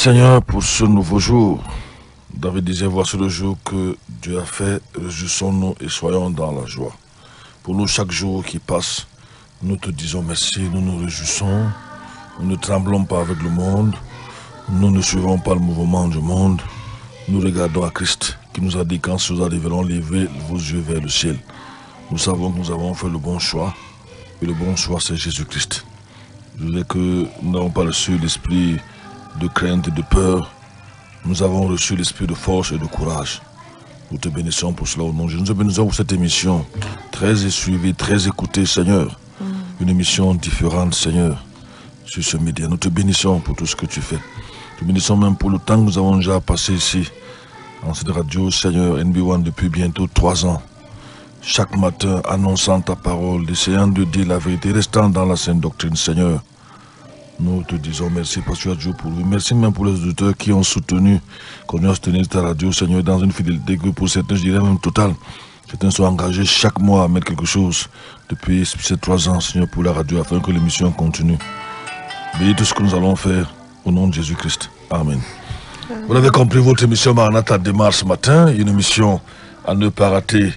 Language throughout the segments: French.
Seigneur pour ce nouveau jour. David disait, voici le jour que Dieu a fait, réjouissons-nous et soyons dans la joie. Pour nous, chaque jour qui passe, nous te disons merci, nous nous réjouissons, nous ne tremblons pas avec le monde, nous ne suivons pas le mouvement du monde, nous regardons à Christ qui nous a dit quand nous arriverons, levez vos yeux vers le ciel. Nous savons que nous avons fait le bon choix, et le bon choix c'est Jésus-Christ. Je veux que nous n'avons pas reçu l'esprit de crainte et de peur, nous avons reçu l'esprit de force et de courage. Nous te bénissons pour cela au nom de Jésus. Nous te bénissons pour cette émission très suivie, très écoutée, Seigneur. Une émission différente, Seigneur, sur ce média. Nous te bénissons pour tout ce que tu fais. Nous te bénissons même pour le temps que nous avons déjà passé ici, en cette radio, Seigneur, NB1 depuis bientôt 3 ans. Chaque matin, annonçant ta parole, essayant de dire la vérité, restant dans la sainte doctrine, Seigneur. Nous te disons merci parce que tu as toujours pour lui. Merci même pour les auditeurs qui ont soutenu, qu'on a soutenu ta radio, Seigneur, dans une fidélité que pour certains, je dirais même totale. Certains sont engagés chaque mois à mettre quelque chose depuis ces 3 ans, Seigneur, pour la radio, afin que l'émission continue. Bénis tout ce que nous allons faire au nom de Jésus-Christ. Amen. Vous l'avez compris, votre émission Maranatha démarre ce matin, une émission à ne pas rater,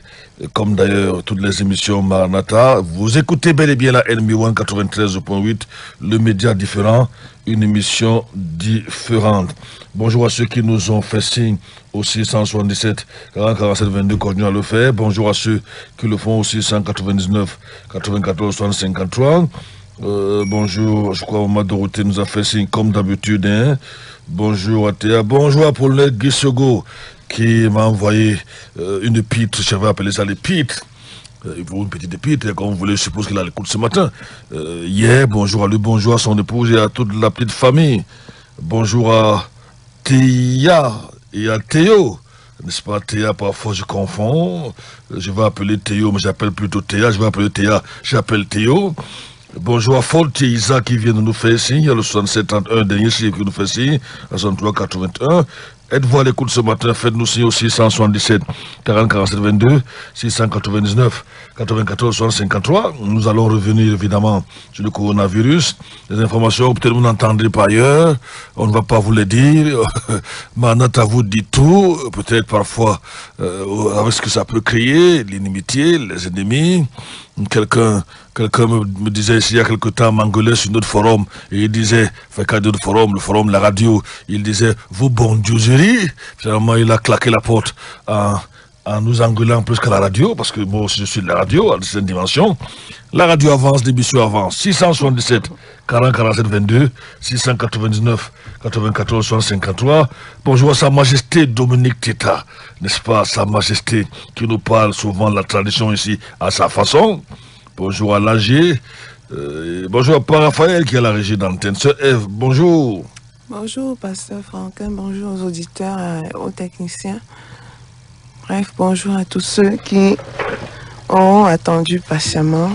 comme d'ailleurs toutes les émissions Maranatha. Vous écoutez bel et bien la NB1 93.8, le média différent, une émission différente. Bonjour à ceux qui nous ont fait signe au 677 40 47 22, continuez à le faire. Bonjour à ceux qui le font au 699 94 60 53. Bonjour, je crois que Maman Dorothée nous a fait signe comme d'habitude. Hein? Bonjour à Théa, bonjour à Paulette Guissogo qui m'a envoyé une épître, je vais appeler ça l'épître. Il faut une petite épître, comme vous voulez, je suppose qu'il a l'écoute ce matin. Hier, bonjour à lui, bonjour à son épouse et à toute la petite famille. Bonjour à Théa et à Théo. N'est-ce pas, Théa, parfois je confonds. Je vais appeler Théo, mais j'appelle plutôt Théa. Je vais appeler Théa, j'appelle Théo. Bonjour à Faute et Isa qui vient de nous faire signe. Il y a le 67-31 dernier chiffre qui nous fait signe, à 63-81. Êtes-vous à l'écoute ce matin? Faites-nous signe au 677 40 47 22, 699 94 53. Nous allons revenir évidemment sur le coronavirus. Les informations, peut-être vous n'entendrez pas ailleurs. On ne va pas vous les dire. Maranatha vous dit tout. Peut-être parfois avec ce que ça peut créer, l'inimitié, les ennemis. Quelqu'un me disait ici il y a quelque temps, m'engueulait sur notre forum, et il disait, fait qu'à notre forum, le forum, la radio, il disait, vous bon Dieuserie. Finalement, il a claqué la porte en nous engueulant plus qu'à la radio, parce que moi aussi je suis de la radio, à cette dimension. La radio avance, l'émission avance. 677 40 47 22, 699 94 53. Bonjour à Sa Majesté Dominique Teta, n'est-ce pas, Sa Majesté qui nous parle souvent de la tradition ici à sa façon. Bonjour à l'AG. Bonjour à Père Raphaël qui est à la régie d'antenne. Sœur Ève, bonjour. Bonjour, Pasteur Franquin. Bonjour aux auditeurs, aux techniciens. Bref, bonjour à tous ceux qui ont attendu patiemment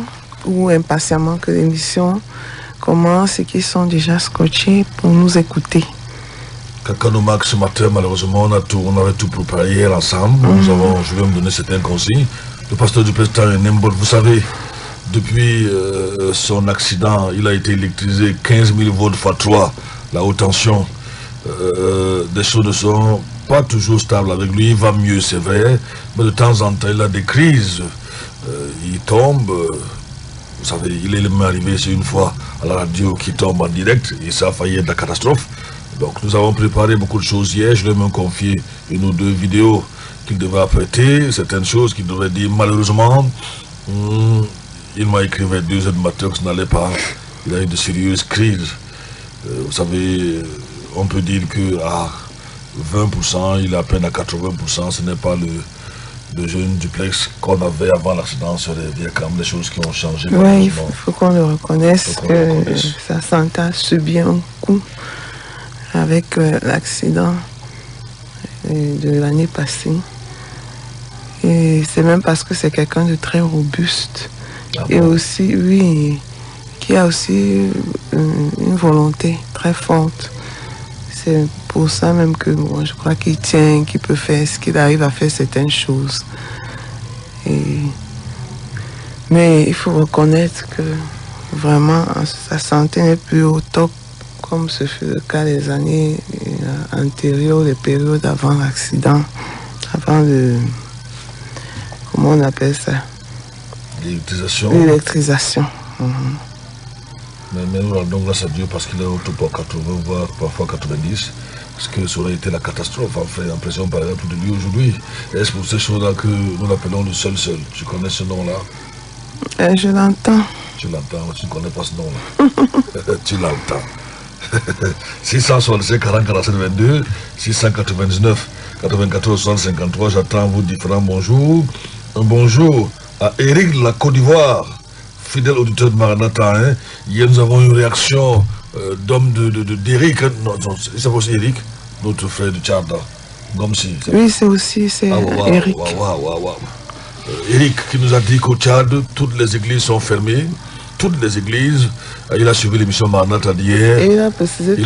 ou impatiemment que l'émission commence et qui sont déjà scotchés pour nous écouter. Quelqu'un nous marque ce matin, malheureusement, on avait tout préparé hier ensemble. Je vais me donner certains consignes. Le pasteur du président Nembol, vous savez, depuis son accident, il a été électrisé 15 000 volts x 3, la haute tension. Des choses ne sont pas toujours stables avec lui, il va mieux, c'est vrai, mais de temps en temps, il a des crises. Il tombe, vous savez, il est même arrivé, c'est une fois à la radio qui tombe en direct, et ça a failli être la catastrophe. Donc nous avons préparé beaucoup de choses hier, je lui ai même confié 1 ou 2 vidéos qu'il devait apprêter, certaines choses qu'il devait dire. Malheureusement, il m'a écrit vers 2 heures du matin que ce n'allait pas, il a eu de sérieuses crises. Vous savez, on peut dire qu'à 20%, il est à peine à 80%, ce n'est pas le jeune duplex qu'on avait avant l'accident, il y a quand même des choses qui ont changé. Oui, il faut qu'on le reconnaisse, sa santé a subi un coup avec l'accident de l'année passée. Et c'est même parce que c'est quelqu'un de très robuste. Et aussi, oui, qui a aussi une volonté très forte. C'est pour ça même que moi, je crois qu'il tient, qu'il peut faire, qu'il arrive à faire certaines choses. Mais il faut reconnaître que vraiment sa santé n'est plus au top comme ce fut le cas les années antérieures, les périodes avant l'accident, avant le... Comment on appelle ça? L'électrisation. L'électrisation. Mais nous rendons grâce à Dieu parce qu'il est autour pour 80, voire parfois 90. Parce que ça aurait été la catastrophe. En fait, l'impression par exemple de lui aujourd'hui. Est-ce pour ces choses-là que nous l'appelons le seul? Tu connais ce nom-là? Je l'entends. Tu l'entends, tu ne connais pas ce nom-là. Tu l'entends. 667 40 47 22, 699 94 60 53. J'attends vos différents bonjours. Un bonjour à Eric de la Côte d'Ivoire, fidèle auditeur de Maranatha. Hein. Hier, nous avons une réaction d'homme d'Eric. Non, c'est aussi Eric, notre frère de Tchad. Oui, c'est aussi Eric. Eric qui nous a dit qu'au Tchad, toutes les églises sont fermées. Toutes les églises, il a suivi l'émission Maranatha d'hier. Et il a précisé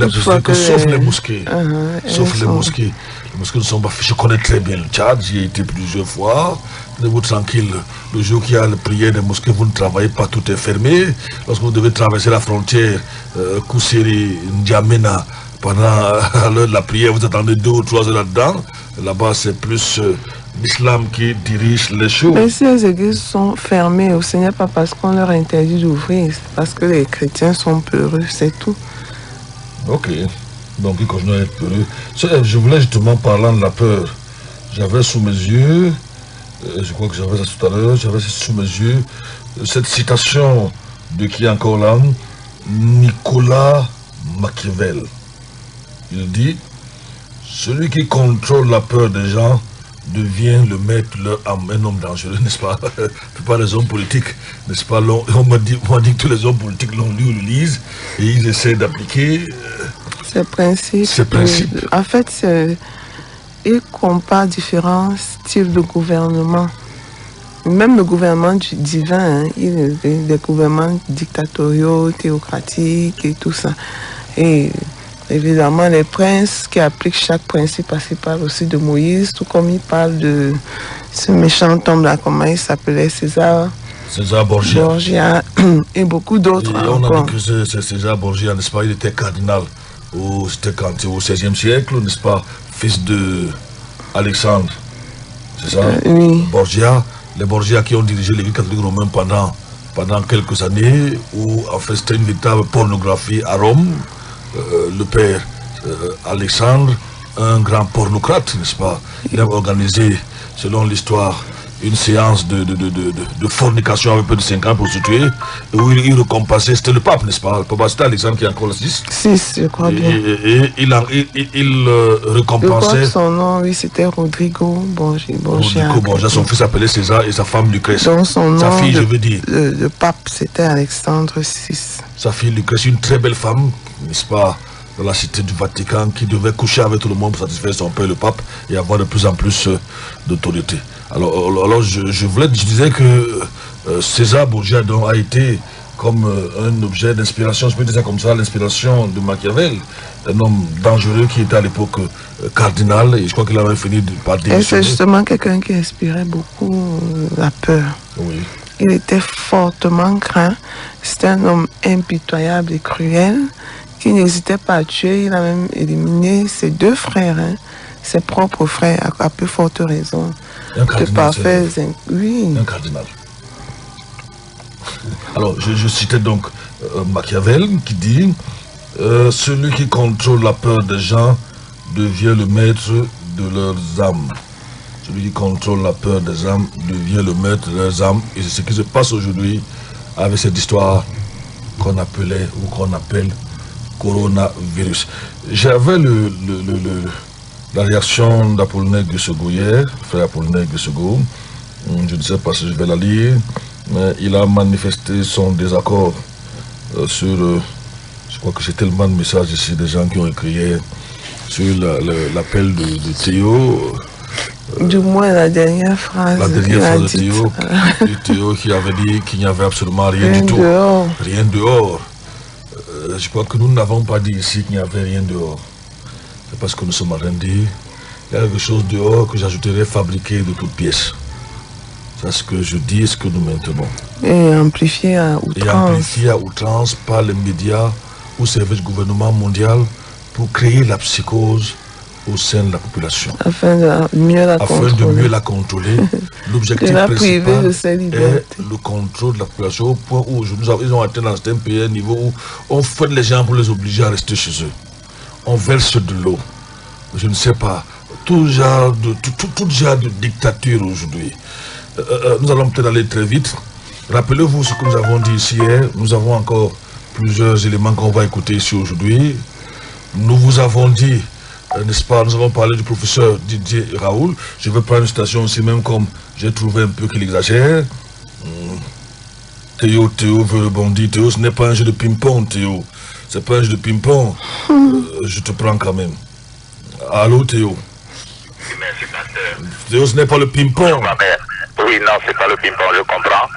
que sauf les mosquées. Sauf les mosquées. Les mosquées ne sont pas fichées. Je connais très bien le Tchad, j'y ai été plusieurs fois. Tenez-vous tranquille. Le jour qu'il y a la prière des mosquées, vous ne travaillez pas, tout est fermé. Lorsque vous devez traverser la frontière, Koussiri, N'Djamena, pendant l'heure de la prière, vous attendez 2 ou 3 heures là-dedans. Là-bas, c'est plus l'islam qui dirige les choses. Mais si les églises sont fermées, ce n'est pas parce qu'on leur interdit d'ouvrir, c'est parce que les chrétiens sont peureux, c'est tout. Ok, donc ils continuent à être peureux. Je voulais justement parler de la peur. J'avais sous mes yeux, je crois que j'avais ça tout à l'heure, j'avais sous mes yeux cette citation de qui est encore là, Nicolas Machiavel. Il dit, celui qui contrôle la peur des gens devient le maître de leur âme, un homme dangereux, n'est-ce pas? Pas les hommes politiques, n'est-ce pas? On m'a dit que tous les hommes politiques l'ont lu ou le lisent et ils essaient d'appliquer ces principes. En fait, ils comparent différents styles de gouvernement. Même le gouvernement divin, il y a des gouvernements dictatoriaux, théocratiques et tout ça. Et évidemment, les princes qui appliquent chaque principe, parce qu'ils parlent aussi de Moïse, tout comme ils parlent de ce méchant homme-là, comment il s'appelait, César Borgia et beaucoup d'autres. On a dit que c'est César Borgia, n'est-ce pas? Il était cardinal c'était au XVIe siècle, n'est-ce pas? Fils de Alexandre, c'est ça? Oui. Borgia, les Borgia qui ont dirigé l'Église catholique romaine pendant quelques années, où en fait c'était une véritable pornographie à Rome. Le père Alexandre, un grand pornocrate, n'est-ce pas? Il a organisé, selon l'histoire, une séance de fornication avec peu de 50 prostituées, où il récompensait, c'était le pape, n'est-ce pas? Le pape, c'était Alexandre qui est encore le 6. 6, je crois bien. Et il récompensait... Je crois que son nom, oui, c'était Rodrigo Borgia. Rodrigo Borgia, son fils s'appelait César et sa femme Lucrèce. Donc son nom, sa fille, je veux dire. Le pape, c'était Alexandre VI. Sa fille Lucrèce, une très belle femme, n'est-ce pas? Dans la cité du Vatican, qui devait coucher avec tout le monde pour satisfaire son père, le pape, et avoir de plus en plus d'autorité. Alors je disais que César Borgia a été comme un objet d'inspiration, je peux dire ça comme ça, l'inspiration de Machiavel, un homme dangereux qui était à l'époque cardinal, et je crois qu'il avait fini par démissionner. Et c'est justement quelqu'un qui inspirait beaucoup la peur. Oui. Il était fortement craint, c'était un homme impitoyable et cruel, qui n'hésitait pas à tuer. Il a même éliminé ses 2 frères, ses propres frères, à peu forte raison. Un cardinal, oui. Un cardinal. Alors, je citais donc Machiavel qui dit celui qui contrôle la peur des gens devient le maître de leurs âmes. Celui qui contrôle la peur des âmes devient le maître de leurs âmes. Et c'est ce qui se passe aujourd'hui avec cette histoire qu'on appelait ou qu'on appelle coronavirus. J'avais la réaction d'Apollinaire Guissego hier, frère Apollinaire Guissego. Je ne sais pas si je vais la lire, mais il a manifesté son désaccord sur, je crois que c'est tellement de messages ici, des gens qui ont écrit sur l'appel de Théo. Du moins la dernière phrase. La dernière phrase de Théo qui avait dit qu'il n'y avait absolument rien du tout. Rien dehors. Je crois que nous n'avons pas dit ici qu'il n'y avait rien dehors. C'est parce que nous sommes en train de dire il y a quelque chose dehors que j'ajouterais fabriqué de toutes pièces. C'est ce que je dis, ce que nous maintenons. Et amplifié à outrance. Et amplifié à outrance par les médias au service du gouvernement mondial pour créer la psychose au sein de la population. Afin de mieux la contrôler. L'objectif principal est le contrôle de la population au point où ils ont atteint dans un pays un niveau où on fait les gens pour les obliger à rester chez eux. On verse de l'eau. Je ne sais pas. Tout genre de dictature aujourd'hui. Nous allons peut-être aller très vite. Rappelez-vous ce que nous avons dit ici hier. Nous avons encore plusieurs éléments qu'on va écouter ici aujourd'hui. Nous vous avons dit, n'est-ce pas, nous avons parlé du professeur Didier Raoul. Je vais prendre une citation aussi, même comme j'ai trouvé un peu qu'il exagère. Théo veut rebondir. Théo, ce n'est pas un jeu de ping-pong, Théo. C'est pas un jeu de ping-pong. Je te prends quand même. Allô, Théo. Merci, pasteur. Théo, ce n'est pas le ping-pong. Oui, non, c'est pas le ping-pong, je comprends.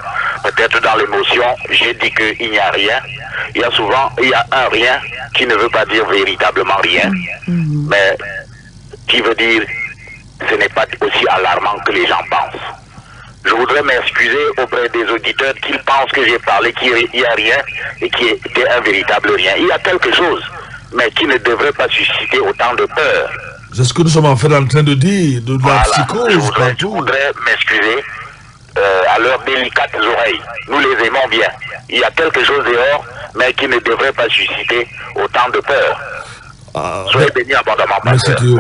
Peut-être dans l'émotion, j'ai dit qu'il n'y a rien. Il y a un rien qui ne veut pas dire véritablement rien, mais qui veut dire ce n'est pas aussi alarmant que les gens pensent. Je voudrais m'excuser auprès des auditeurs qu'ils pensent que j'ai parlé qu'il n'y a rien et qui était un véritable rien. Il y a quelque chose, mais qui ne devrait pas susciter autant de peur. C'est ce que nous sommes en fait en train de dire, de la psychose. Je voudrais m'excuser à leurs délicates oreilles. Nous les aimons bien. Il y a quelque chose dehors, mais qui ne devrait pas susciter autant de peur. Soyez bénis abondamment. Merci Théo.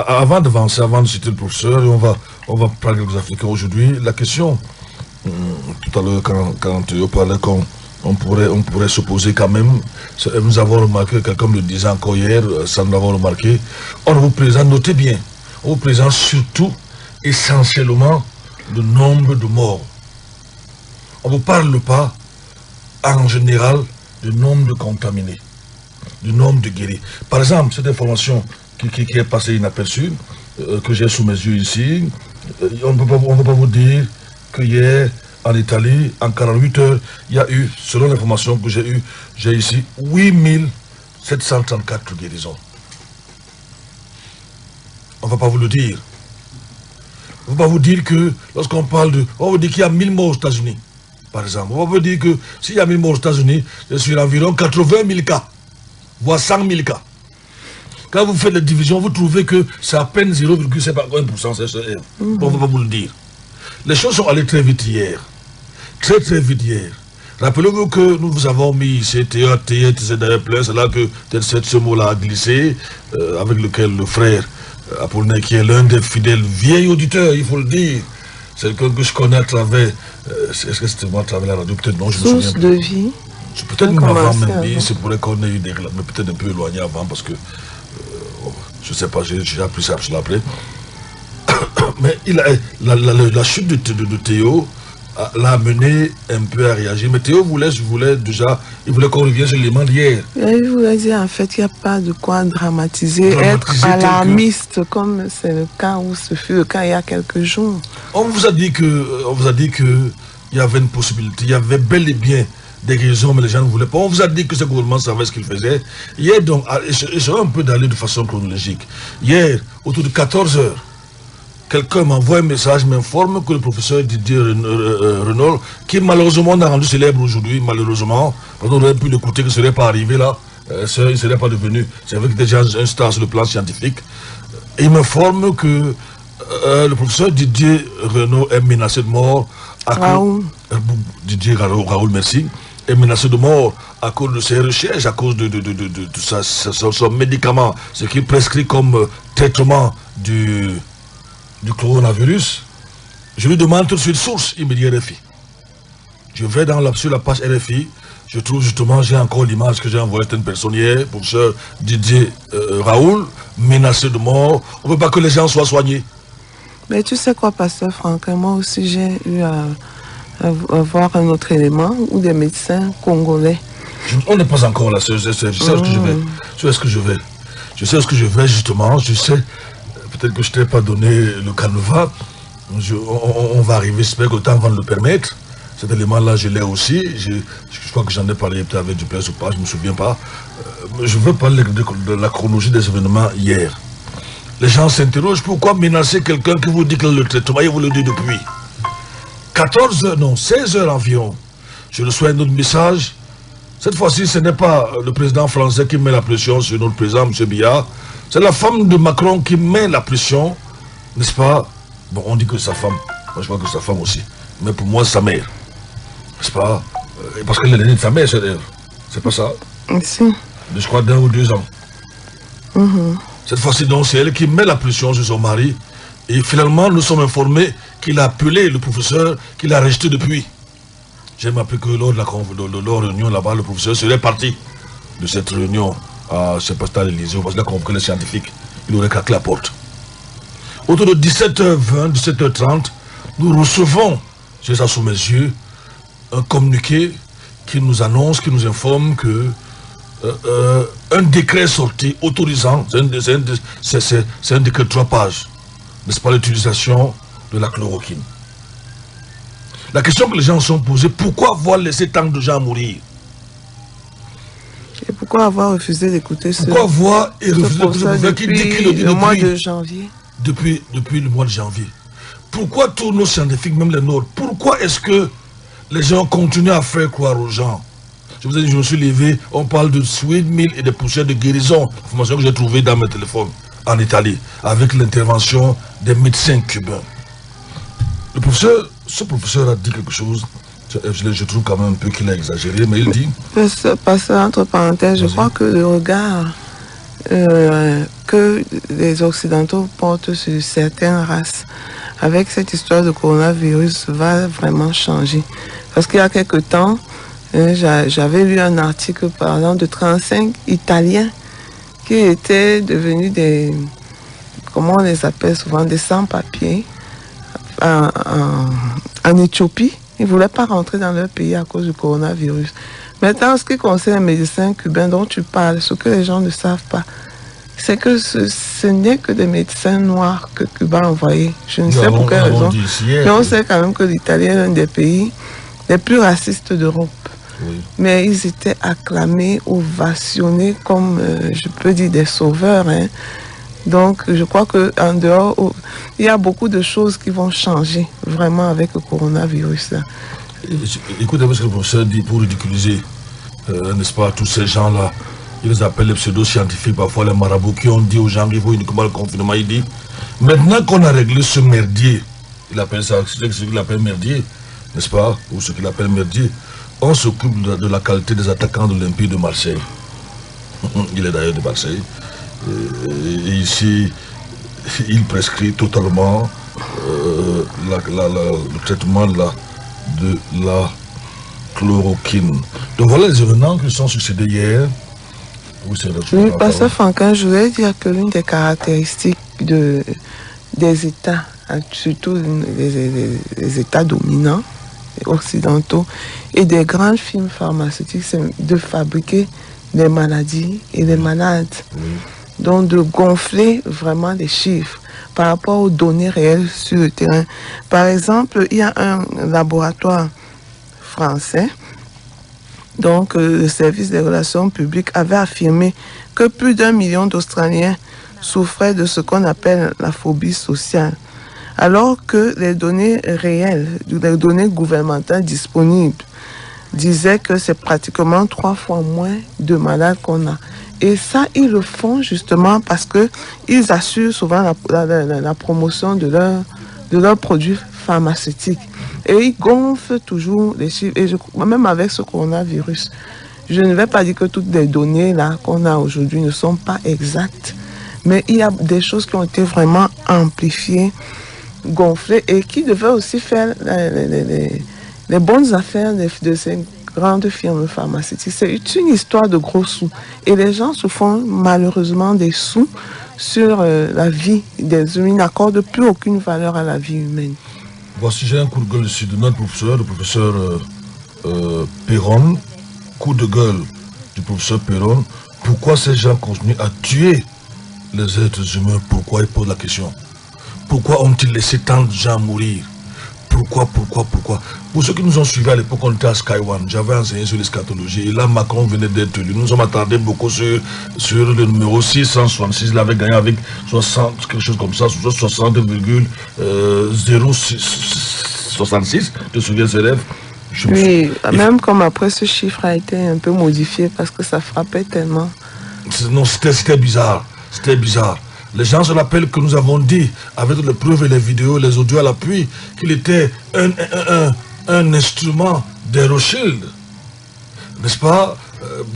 Avant d'avancer, avant de citer le professeur, on va parler des Africains aujourd'hui. La question, tout à l'heure quand Théo parlait on pourrait s'opposer quand même. Nous avons remarqué, quelqu'un me le disait encore hier, ça nous l'avons remarqué, on vous présente, notez bien, on vous présente surtout, essentiellement, le nombre de morts. On ne vous parle pas, en général, du nombre de contaminés, du nombre de guéris. Par exemple, cette information qui est passée inaperçue, que j'ai sous mes yeux ici, on ne peut pas vous dire qu'hier, en Italie, en 48 heures, il y a eu, selon l'information que j'ai ici, 8734 guérisons. On ne va pas vous le dire. On ne va pas vous dire que, lorsqu'on parle de... On va vous dire qu'il y a 1000 morts aux États-Unis, par exemple. On va vous dire que s'il y a 1000 morts aux États-Unis, c'est sur environ 80 000 cas, voire 100 000 cas. Quand vous faites la division, vous trouvez que c'est à peine 0,1%. On ne va pas vous le dire. Les choses sont allées très vite hier. Très vite hier. Rappelez-vous que nous vous avons mis ici, c'est là que ce mot-là a glissé, avec lequel le frère Apollinaire, qui est l'un des fidèles vieils auditeurs, il faut le dire, c'est quelqu'un que je connais à travers, est-ce que c'était moi à travers la radio, peut-être non, je me souviens. Source de vie. Peut-être même avant même, c'est pour qu'on ait eu des mais peut-être un peu éloigné avant, parce que, je ne sais pas, j'ai appris ça après. Mais la chute de Théo l'a amené un peu à réagir. Mais Théo voulait qu'on revienne sur l'élément d'hier. Il voulait dire en fait qu'il n'y a pas de quoi dramatiser être alarmiste comme c'est le cas où ce fut le cas il y a quelques jours. On vous a dit que il y avait une possibilité, il y avait bel et bien des raisons, mais les gens ne voulaient pas. On vous a dit que ce gouvernement savait ce qu'il faisait. Hier donc, et je vais un peu d'aller de façon chronologique. Hier, autour de 14 heures, quelqu'un m'envoie un message, m'informe que le professeur Didier Renaud, qui malheureusement n'a rendu célèbre aujourd'hui, malheureusement, on aurait pu l'écouter, qu'il ne serait pas arrivé là, il ne serait pas devenu, c'est vrai que déjà un star sur le plan scientifique, et il m'informe que le professeur Didier Renaud est menacé de mort à cause... Didier Raoul, merci, est menacé de mort à cause de ses recherches, à cause de son médicament, ce qu'il prescrit comme traitement du coronavirus. Je lui demande tout de suite source, il me dit RFI. Je vais sur la page RFI, je trouve justement, j'ai encore l'image que j'ai envoyée à une personne hier, professeur Didier Raoul, menacé de mort. On ne veut pas que les gens soient soignés. Mais tu sais quoi, pasteur Franck, moi aussi j'ai eu à voir un autre élément où des médecins congolais. On n'est pas encore là, je sais ce que je vais. Je sais ce que je vais justement, je sais. Peut-être que je ne t'ai pas donné le canevas. On va arriver, j'espère que le temps va le permettre. Cet élément-là, je l'ai aussi. Je crois que j'en ai parlé peut-être avec Duplessis ou pas, je ne me souviens pas. Je veux parler de la chronologie des événements hier. Les gens s'interrogent, pourquoi menacer quelqu'un qui vous dit que le traitement, il vous le dit depuis 14 heures, non, 16 heures environ. Je reçois un autre message Cette fois-ci, ce n'est pas le président français qui met la pression sur notre président, M. Biya. C'est la femme de Macron qui met la pression, n'est-ce pas? Bon, on dit que sa femme, moi je crois que sa femme aussi. Mais pour moi, sa mère. N'est-ce pas? Parce qu'elle est l'aînée de sa mère, c'est pas ça? Si. Je crois d'1 ou 2 ans. Cette fois-ci, donc, c'est elle qui met la pression sur son mari. Et finalement, nous sommes informés qu'il a appelé le professeur, qu'il a rejeté depuis. J'ai appris que lors de la réunion là-bas, le professeur serait parti de cette réunion à, je sais pas, à l'Élysée, parce qu'il a convoqué les scientifiques. Il aurait claqué la porte. Autour de 17h20, 17h30, nous recevons, j'ai ça sous mes yeux, un communiqué qui nous annonce, qui nous informe que un décret sorti autorisant, c'est un décret de 3 pages, n'est-ce pas, l'utilisation de la chloroquine. La question que les gens se sont posées, pourquoi avoir laissé tant de gens mourir? Et pourquoi avoir refusé d'écouter ce... Pourquoi avoir refusé d'écouter depuis le mois de janvier? Depuis le mois de janvier. Pourquoi tous nos scientifiques, même les nôtres, pourquoi est-ce que les gens continuent à faire croire aux gens? Je vous ai dit, je me suis levé, on parle de sweet meal et de poussières de guérison, information que j'ai trouvée dans mes téléphones en Italie, avec l'intervention des médecins cubains. Ce professeur a dit quelque chose, je trouve quand même un peu qu'il a exagéré, mais il dit... Passer entre parenthèses, je crois que le regard que les Occidentaux portent sur certaines races, avec cette histoire de coronavirus, va vraiment changer. Parce qu'il y a quelque temps, j'avais lu un article parlant de 35 Italiens qui étaient devenus des... Comment on les appelle souvent? Des sans-papiers. En Éthiopie, ils ne voulaient pas rentrer dans leur pays à cause du coronavirus. Maintenant, en ce qui concerne les médecins cubains dont tu parles, ce que les gens ne savent pas, c'est que ce n'est que des médecins noirs que Cuba a envoyés. Je ne sais pour quelle raison. Mais on sait quand même que l'Italie est l'un des pays les plus racistes d'Europe. Oui. Mais ils étaient acclamés, ovationnés comme, je peux dire, des sauveurs. Hein. Donc, je crois qu'en dehors, il y a beaucoup de choses qui vont changer vraiment avec le coronavirus. Là. Écoutez ce que le professeur dit pour ridiculiser, n'est-ce pas, tous ces gens-là. Ils les appellent les pseudo-scientifiques, parfois les marabouts, qui ont dit aux gens qu'il faut uniquement le confinement. Il dit, maintenant qu'on a réglé ce merdier, il appelle ça, c'est ce qu'il appelle merdier, n'est-ce pas, ou ce qu'il appelle merdier, on s'occupe de la qualité des attaquants de l'Olympique de Marseille. Il est d'ailleurs de Marseille. Et ici, il prescrit totalement le traitement de la chloroquine. Donc voilà les événements qui sont succédés hier. Oui, Pasteur Franquin, je voulais dire que l'une des caractéristiques des États, surtout les États dominants, occidentaux, et des grandes firmes pharmaceutiques, c'est de fabriquer des maladies et des malades. Oui. Donc de gonfler vraiment les chiffres par rapport aux données réelles sur le terrain. Par exemple, il y a un laboratoire français, donc le service des relations publiques avait affirmé que plus d'1 million d'Australiens souffraient de ce qu'on appelle la phobie sociale, alors que les données réelles, les données gouvernementales disponibles disaient que c'est pratiquement 3 fois moins de malades qu'on a. Et ça, ils le font justement parce qu'ils assurent souvent la promotion de leurs produits pharmaceutiques. Et ils gonflent toujours les chiffres. Et même avec ce coronavirus, je ne vais pas dire que toutes les données là qu'on a aujourd'hui ne sont pas exactes. Mais il y a des choses qui ont été vraiment amplifiées, gonflées, et qui devaient aussi faire les bonnes affaires de ces grandes firmes pharmaceutiques. C'est une histoire de gros sous. Et les gens se font malheureusement des sous sur la vie des humains. Ils n'accordent plus aucune valeur à la vie humaine. Voici, j'ai un coup de gueule ici de notre professeur, le professeur Perron. Coup de gueule du professeur Perron. Pourquoi ces gens continuent à tuer les êtres humains? Pourquoi? Il pose la question. Pourquoi ont-ils laissé tant de gens mourir? Pourquoi? Pour ceux qui nous ont suivis à l'époque, on était à Sky One. J'avais enseigné sur l'eschatologie. Et là, Macron venait d'être élu. Nous sommes attardés beaucoup sur le numéro 666. Il avait gagné avec 60, quelque chose comme ça, 60,066, je me souviens ses rêves. Oui, même comme après ce chiffre a été un peu modifié parce que ça frappait tellement. Non, c'était bizarre. C'était bizarre. Les gens se rappellent que nous avons dit, avec les preuves et les vidéos, les audios à l'appui, qu'il était un instrument des Rothschild. N'est-ce pas?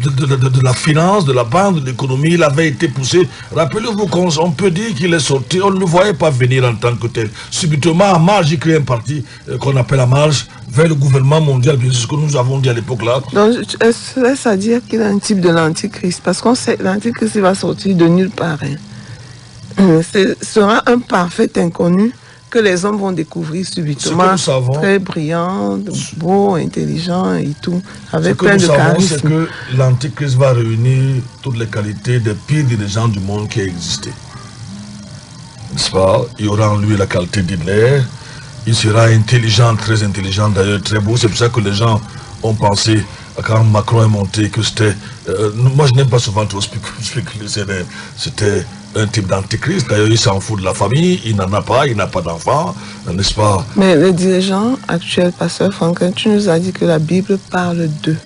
De la finance, de la banque, de l'économie, il avait été poussé. Rappelez-vous qu'on peut dire qu'il est sorti, on ne le voyait pas venir en tant que tel. Subitement, à marge, il crée un parti qu'on appelle à marge vers le gouvernement mondial, c'est ce que nous avons dit à l'époque là. Donc, est-ce à dire qu'il a un type de l'antichrist? Parce qu'on sait que l'antichrist va sortir de nulle part. Hein. Ce sera un parfait inconnu que les hommes vont découvrir subitement, très brillant, beau, intelligent et tout, avec plein de charisme. Ce que nous savons, c'est que l'Antichrist va réunir toutes les qualités des pires dirigeants du monde qui existaient. N'est-ce pas? Il y aura en lui la qualité d'Hitler, il sera intelligent, très intelligent, d'ailleurs très beau. C'est pour ça que les gens ont pensé, quand Macron est monté, que c'était... moi, je n'aime pas souvent trop spéculer, c'était un type d'antichrist. D'ailleurs, il s'en fout de la famille, il n'en a pas, il n'a pas d'enfant, n'est-ce pas? Mais les dirigeants actuels, pasteur Franklin, tu nous as dit que la Bible parle d'eux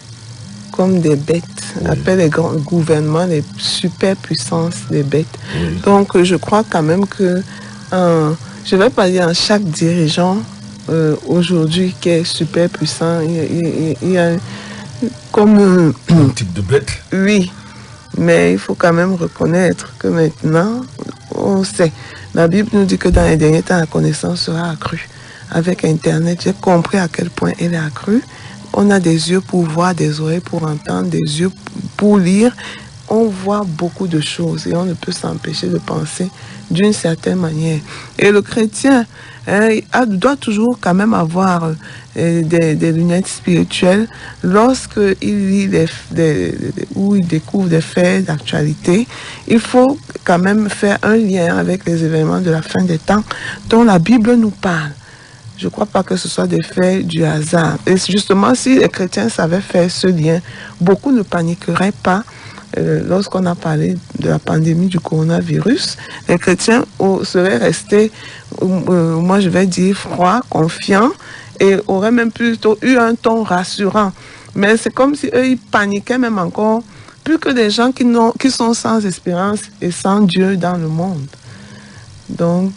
comme des bêtes, oui. Appelle les grands gouvernements, les superpuissances des bêtes. Oui. Donc, je crois quand même que, je ne vais pas dire chaque dirigeant aujourd'hui qui est super puissant, il y a comme... un type de bête? Oui. Mais il faut quand même reconnaître que maintenant, on sait. La Bible nous dit que dans les derniers temps, la connaissance sera accrue. Avec Internet, j'ai compris à quel point elle est accrue. On a des yeux pour voir, des oreilles pour entendre, des yeux pour lire. On voit beaucoup de choses et on ne peut s'empêcher de penser d'une certaine manière. Et le chrétien doit toujours quand même avoir des lunettes spirituelles lorsqu'il lit ou il découvre des faits d'actualité. Il faut quand même faire un lien avec les événements de la fin des temps dont la Bible nous parle. Je ne crois pas que ce soit des faits du hasard. Et justement, si les chrétiens savaient faire ce lien, beaucoup ne paniqueraient pas. Lorsqu'on a parlé de la pandémie du coronavirus, les chrétiens seraient restés, moi je vais dire, froids, confiants, et auraient même plutôt eu un ton rassurant. Mais c'est comme si eux, ils paniquaient même encore, plus que des gens qui sont sans espérance et sans Dieu dans le monde. Donc,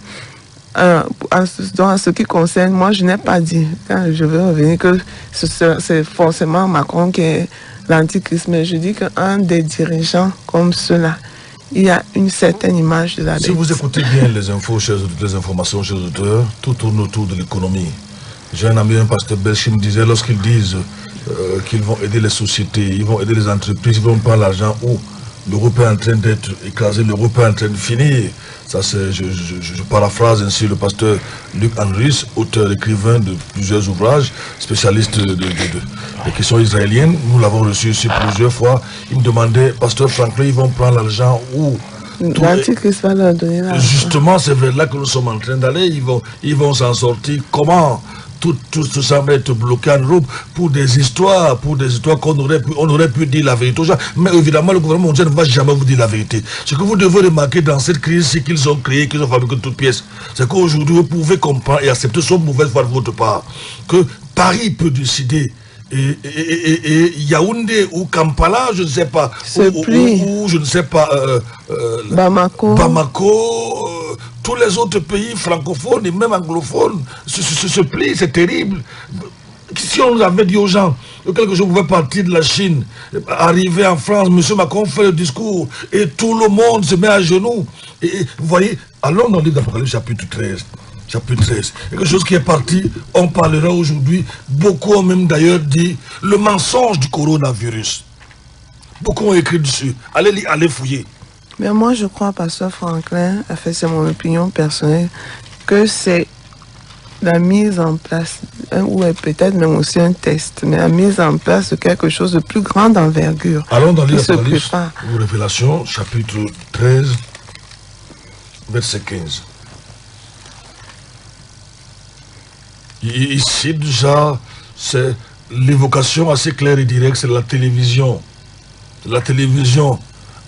en ce qui concerne, moi je n'ai pas dit, quand je veux revenir, que c'est forcément Macron qui est l'antichrist, mais je dis qu'un des dirigeants comme ceux-là, il y a une certaine image de la bête. Si vous écoutez bien les informations chez les auteurs, tout tourne autour de l'économie. J'ai un ami, un pasteur belge, qui me disait, lorsqu'ils disent qu'ils vont aider les sociétés, ils vont aider les entreprises, ils vont prendre l'argent où l'Europe est en train d'être écrasée, l'Europe est en train de finir. Ça, je paraphrase ainsi le pasteur Luc Andris, auteur, écrivain de plusieurs ouvrages, spécialiste des questions israéliennes. Nous l'avons reçu ici plusieurs fois. Il me demandait, pasteur Franklin, ils vont prendre l'argent où? L'antichrist va leur donner l'argent. Justement, c'est vers là que nous sommes en train d'aller. Ils vont s'en sortir. Comment? Tout ça va être bloqué en Europe pour des histoires qu'on aurait pu dire la vérité aux gens. Mais évidemment, le gouvernement mondial ne va jamais vous dire la vérité. Ce que vous devez remarquer dans cette crise, c'est qu'ils ont créé, qu'ils ont fabriqué toutes pièces. C'est qu'aujourd'hui, vous pouvez comprendre et accepter son mauvaise foi de votre part. Que Paris peut décider. Et Yaoundé ou Kampala, je ne sais pas, ou je ne sais pas, Bamako, tous les autres pays francophones et même anglophones se plient, c'est terrible. Si on nous avait dit aux gens que quelque chose pouvait partir de la Chine, arriver en France, M. Macron fait le discours et tout le monde se met à genoux. Et vous voyez, allons dans le livre d'Apocalypse chapitre 13. Chapitre 13. Quelque chose qui est parti, on parlera aujourd'hui. Beaucoup ont même d'ailleurs dit le mensonge du coronavirus. Beaucoup ont écrit dessus. Allez fouiller. Mais moi, je crois, pasteur Franklin, c'est mon opinion personnelle, que c'est la mise en place, ou peut-être même aussi un test, mais la mise en place de quelque chose de plus grande envergure. Allons dans l'Apocalypse ou Révélation, chapitre 13, verset 15. Ici déjà, c'est l'évocation assez claire et directe, c'est la télévision. La télévision,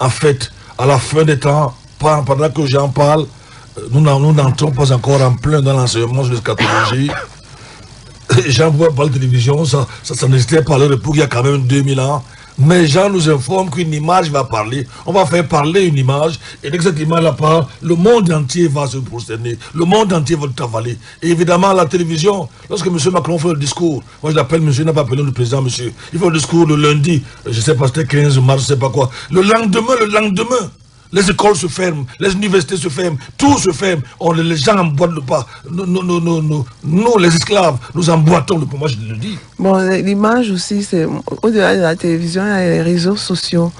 en fait, à la fin des temps, pendant que j'en parle, nous n'entrons pas encore en plein dans l'enseignement sur l'eschatologie. Jean voit par la télévision, ça n'existait pas à leur époque, il y a quand même 2000 ans. Mais Jean nous informe qu'une image va parler. On va faire parler une image. Et dès que cette image-là parle, le monde entier va se prosterner. Le monde entier va tout avaler. Et évidemment, la télévision, lorsque M. Macron fait le discours, moi je l'appelle monsieur, il n'a pas appelé le président, monsieur. Il fait le discours le lundi, je ne sais pas, c'était 15 mars, je ne sais pas quoi. Le lendemain, les écoles se ferment, les universités se ferment, tout se ferme. Les gens emboîtent le pas. Nous, les esclaves, nous emboîtons le pas. Moi, je le dis. Bon, l'image aussi, c'est au-delà de la télévision, il y a les réseaux sociaux.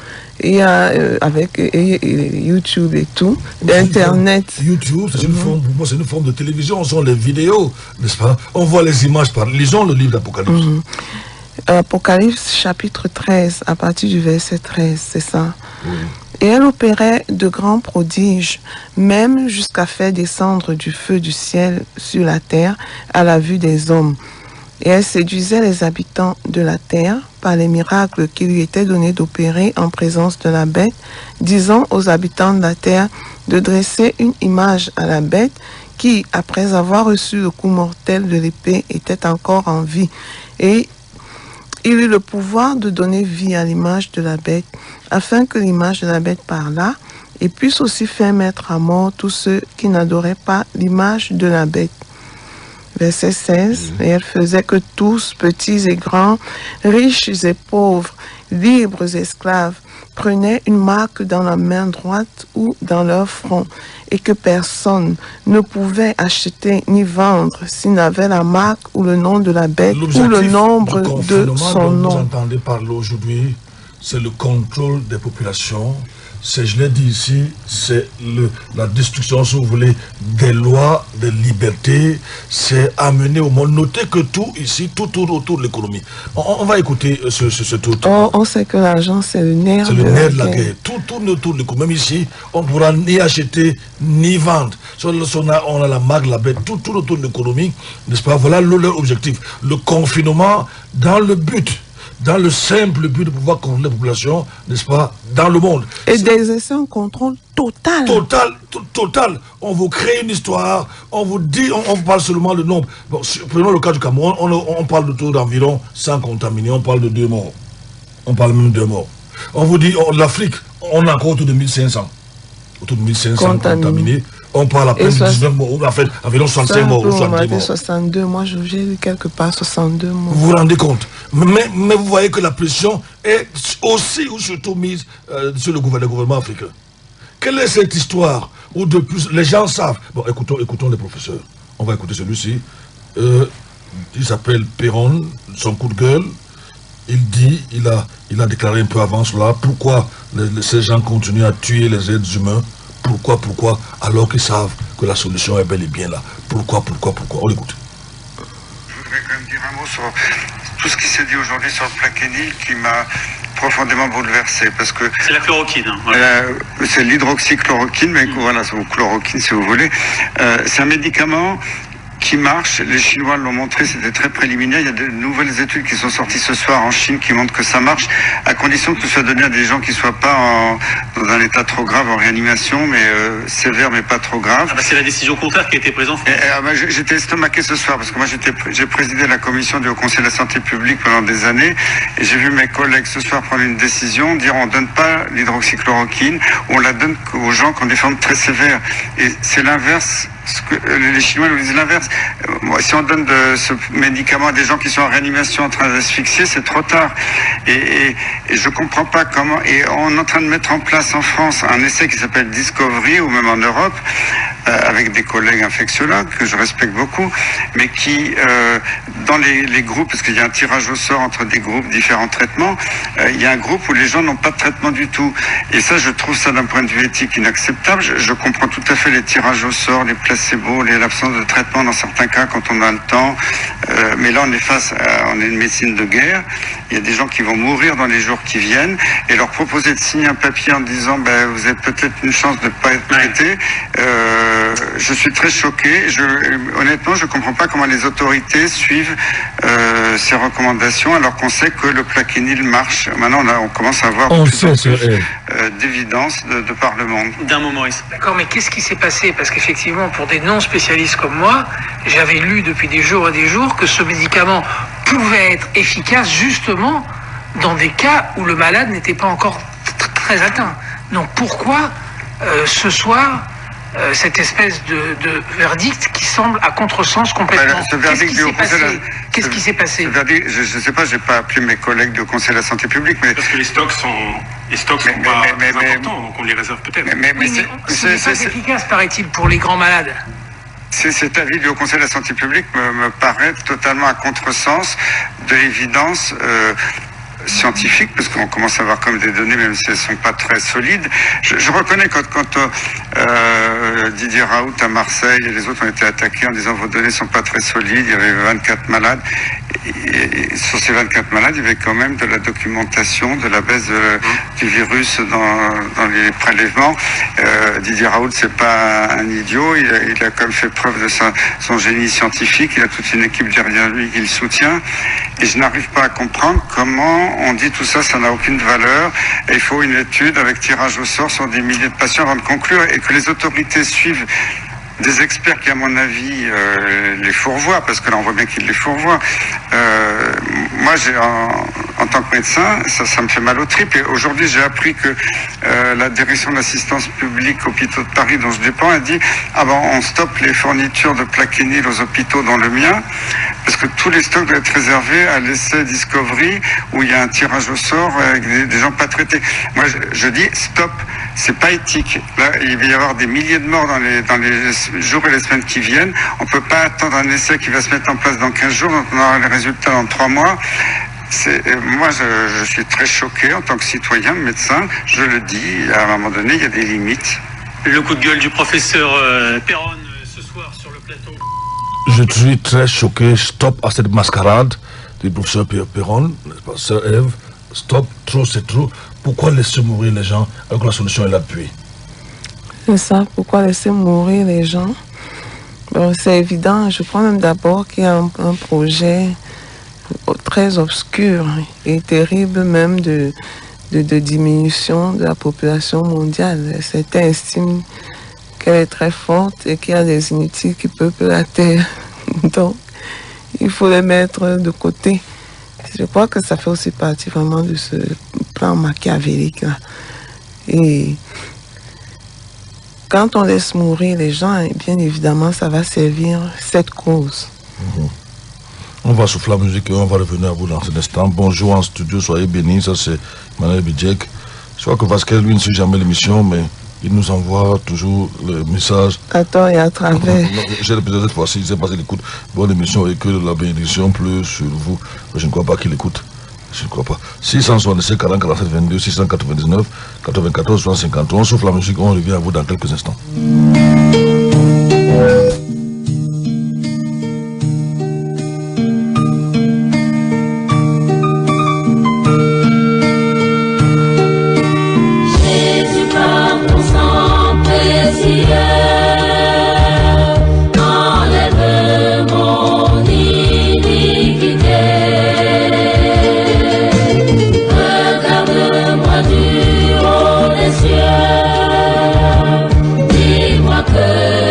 Il y a avec YouTube et tout, Internet. YouTube, c'est une forme, pour moi, c'est une forme de télévision. On sent les vidéos, n'est-ce pas? On voit les images par. Lisons le livre d'Apocalypse. Apocalypse chapitre 13, à partir du verset 13, c'est ça. Oui. Et elle opérait de grands prodiges, même jusqu'à faire descendre du feu du ciel sur la terre à la vue des hommes. Et elle séduisait les habitants de la terre par les miracles qui lui étaient donnés d'opérer en présence de la bête, disant aux habitants de la terre de dresser une image à la bête qui, après avoir reçu le coup mortel de l'épée, était encore en vie. Et il eut le pouvoir de donner vie à l'image de la bête, afin que l'image de la bête parlât et puisse aussi faire mettre à mort tous ceux qui n'adoraient pas l'image de la bête. Verset 16, et elle faisait que tous, petits et grands, riches et pauvres, libres et esclaves, prenaient une marque dans la main droite ou dans leur front, et que personne ne pouvait acheter ni vendre s'il n'avait la marque ou le nom de la bête ou le nombre de son nom. Vous entendez parler aujourd'hui, c'est le contrôle des populations. C'est, je l'ai dit ici, c'est la destruction, si vous voulez, des lois, des libertés. C'est amener au monde. Notez que tout ici, tout autour de l'économie. On va écouter ce tout. On sait que l'argent, c'est le nerf de la guerre. Tout autour de l'économie. Même ici, on ne pourra ni acheter, ni vendre. On a la marque, la bête, tout autour de l'économie. N'est-ce pas? Voilà leur objectif. Le confinement dans le but. Dans le simple but de pouvoir contrôler la population, n'est-ce pas, dans le monde. Et d'exercer un contrôle total. Total. On vous crée une histoire, on vous dit, on parle seulement de nombre. Bon, prenons le cas du Cameroun, on parle de taux d'environ 100 contaminés, on parle de 2 morts. On parle même de 2 morts. On vous dit, l'Afrique, on a encore autour de 1500. Autour de 1500 contaminés. On parle à peine de 19 morts, en fait, environ 65 morts. 62, moi j'ai lu quelque part 62 morts. Vous vous rendez compte? Mais vous voyez que la pression est aussi ou surtout mise sur le gouvernement africain. Quelle est cette histoire où de plus les gens savent? Bon, écoutons les professeurs. On va écouter celui-ci. Il s'appelle Perron, son coup de gueule. Il a déclaré un peu avant cela pourquoi ces gens continuent à tuer les êtres humains. Pourquoi, alors qu'ils savent que la solution est bel et bien là. Pourquoi? On l'écoute. Je voudrais quand même dire un mot sur tout ce qui s'est dit aujourd'hui sur le plaquenil qui m'a profondément bouleversé parce que... C'est la chloroquine. Hein, voilà. C'est l'hydroxychloroquine, mais voilà, c'est chloroquine si vous voulez. C'est un médicament qui marche, les Chinois l'ont montré, c'était très préliminaire. Il y a de nouvelles études qui sont sorties ce soir en Chine qui montrent que ça marche, à condition que ce soit donné à des gens qui ne soient pas dans un état trop grave en réanimation, mais sévère mais pas trop grave. Ah bah c'est la décision contraire qui a été prise en France. J'étais estomaqué ce soir parce que moi j'ai présidé la commission du Haut Conseil de la Santé publique pendant des années et j'ai vu mes collègues ce soir prendre une décision, dire on ne donne pas l'hydroxychloroquine, on la donne aux gens qui ont des formes très sévères. Et c'est l'inverse. Les Chinois nous disent l'inverse. Si on donne ce médicament à des gens qui sont en réanimation en train d'asphyxier, c'est trop tard. Et je comprends pas comment. Et on est en train de mettre en place en France un essai qui s'appelle Discovery, ou même en Europe, avec des collègues infectiologues que je respecte beaucoup, mais qui, dans les groupes, parce qu'il y a un tirage au sort entre des groupes, différents traitements, il y a un groupe où les gens n'ont pas de traitement du tout. Et ça, je trouve ça d'un point de vue éthique inacceptable. Je comprends tout à fait les tirages au sort, les placebos, l'absence de traitement dans certains cas quand on a le temps. Mais là, on est une médecine de guerre. Il y a des gens qui vont mourir dans les jours qui viennent et leur proposer de signer un papier en disant vous avez peut-être une chance de ne pas être traité. je suis très choqué. Honnêtement, je ne comprends pas comment les autorités suivent ces recommandations alors qu'on sait que le Plaquenil marche. Maintenant, on commence à avoir d'évidence de par le monde. D'un mot, Maurice. D'accord, mais qu'est-ce qui s'est passé? Parce qu'effectivement, pour des non-spécialistes comme moi, j'avais lu depuis des jours et des jours que ce médicament pouvait être efficace justement dans des cas où le malade n'était pas encore très atteint. Donc pourquoi ce soir cette espèce de verdict qui semble à contresens complètement? Qu'est-ce qui s'est passé? Je ne sais pas, j'ai pas appelé mes collègues du Conseil de la Santé publique, mais parce que les stocks sont pas importants, donc on les réserve peut-être. Ce n'est pas efficace, paraît-il, pour les grands malades. Cet avis du Conseil de la Santé publique me paraît totalement à contresens de l'évidence scientifique, parce qu'on commence à avoir comme des données, même si elles ne sont pas très solides. Je reconnais quand Didier Raoult à Marseille et les autres ont été attaqués en disant vos données ne sont pas très solides, il y avait 24 malades. Et sur ces 24 malades, il y avait quand même de la documentation de la baisse du virus dans les prélèvements. Didier Raoult, c'est pas un idiot, il a quand même fait preuve de son génie scientifique, il a toute une équipe derrière lui qui le soutient. Et je n'arrive pas à comprendre comment on dit tout ça, ça n'a aucune valeur. Et il faut une étude avec tirage au sort sur des milliers de patients avant de conclure, et que les autorités suivent des experts qui, à mon avis, les fourvoient, parce que là, on voit bien qu'ils les fourvoient. Moi, en tant que médecin, ça me fait mal aux tripes. Et aujourd'hui, j'ai appris que la direction de l'assistance publique hôpitaux de Paris, dont je dépends, a dit « Ah bon, on stoppe les fournitures de Plaquenil aux hôpitaux, dont le mien, parce que tous les stocks doivent être réservés à l'essai Discovery, où il y a un tirage au sort avec des gens pas traités. » Moi, je dis « Stop !» C'est pas éthique. Là, il va y avoir des milliers de morts dans les jours et les semaines qui viennent. On peut pas attendre un essai qui va se mettre en place dans 15 jours, donc on aura les résultats dans 3 mois. Moi, je suis très choqué en tant que citoyen, médecin. Je le dis, à un moment donné, il y a des limites. Le coup de gueule du professeur Perron ce soir sur le plateau. Je suis très choqué. Stop à cette mascarade du professeur Perron, sœur Ève. Stop, trop c'est trop. Pourquoi laisser mourir les gens alors que la solution est l'appui? C'est ça, pourquoi laisser mourir les gens? Bon, c'est évident, je crois même d'abord qu'il y a un projet très obscur et terrible même de diminution de la population mondiale. Certains estiment qu'elle est très forte et qu'il y a des inutiles qui peuplent la Terre. Donc, il faut les mettre de côté. Je crois que ça fait aussi partie vraiment de ce plan machiavélique là. Et quand on laisse mourir les gens, bien évidemment, ça va servir cette cause. On va souffler la musique et on va revenir à vous dans cet instant. Bonjour en studio, soyez bénis. Ça, c'est Manuel Bidjek. Je crois que Pascal, lui, ne suit jamais l'émission, mais il nous envoie toujours le message. À tort et à travers. J'ai l'épisode cette fois-ci, il s'est passé qu'il écoute bonne émission et que la bénédiction pleut sur vous. Je ne crois pas qu'il écoute. Je ne crois pas. 667 40 47 22, 699 94 60 on souffle la musique, on revient à vous dans quelques instants. Jésus, par ton sang précieux, enlève mon iniquité. Regarde-moi du haut des cieux, dis-moi que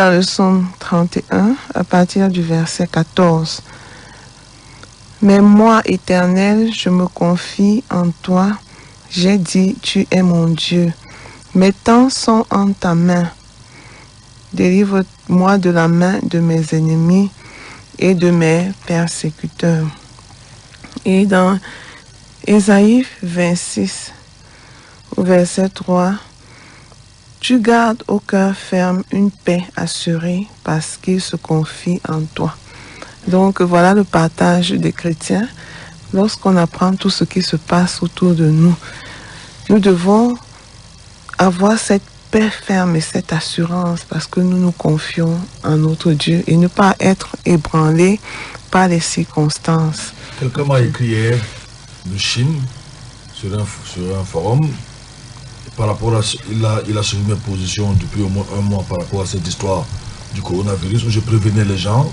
dans le psaume 31, à partir du verset 14. Mais moi, Éternel, je me confie en toi. J'ai dit, tu es mon Dieu. Mes temps sont en ta main. Délivre-moi de la main de mes ennemis et de mes persécuteurs. Et dans Ésaïe 26, au verset 3, tu gardes au cœur ferme une paix assurée parce qu'il se confie en toi. Donc voilà le partage des chrétiens. Lorsqu'on apprend tout ce qui se passe autour de nous, nous devons avoir cette paix ferme et cette assurance parce que nous nous confions en notre Dieu et ne pas être ébranlés par les circonstances. Quelqu'un m'a écrit hier de Chine sur un forum. Par rapport à il a suivi mes positions depuis au moins un mois par rapport à cette histoire du coronavirus où je prévenais les gens.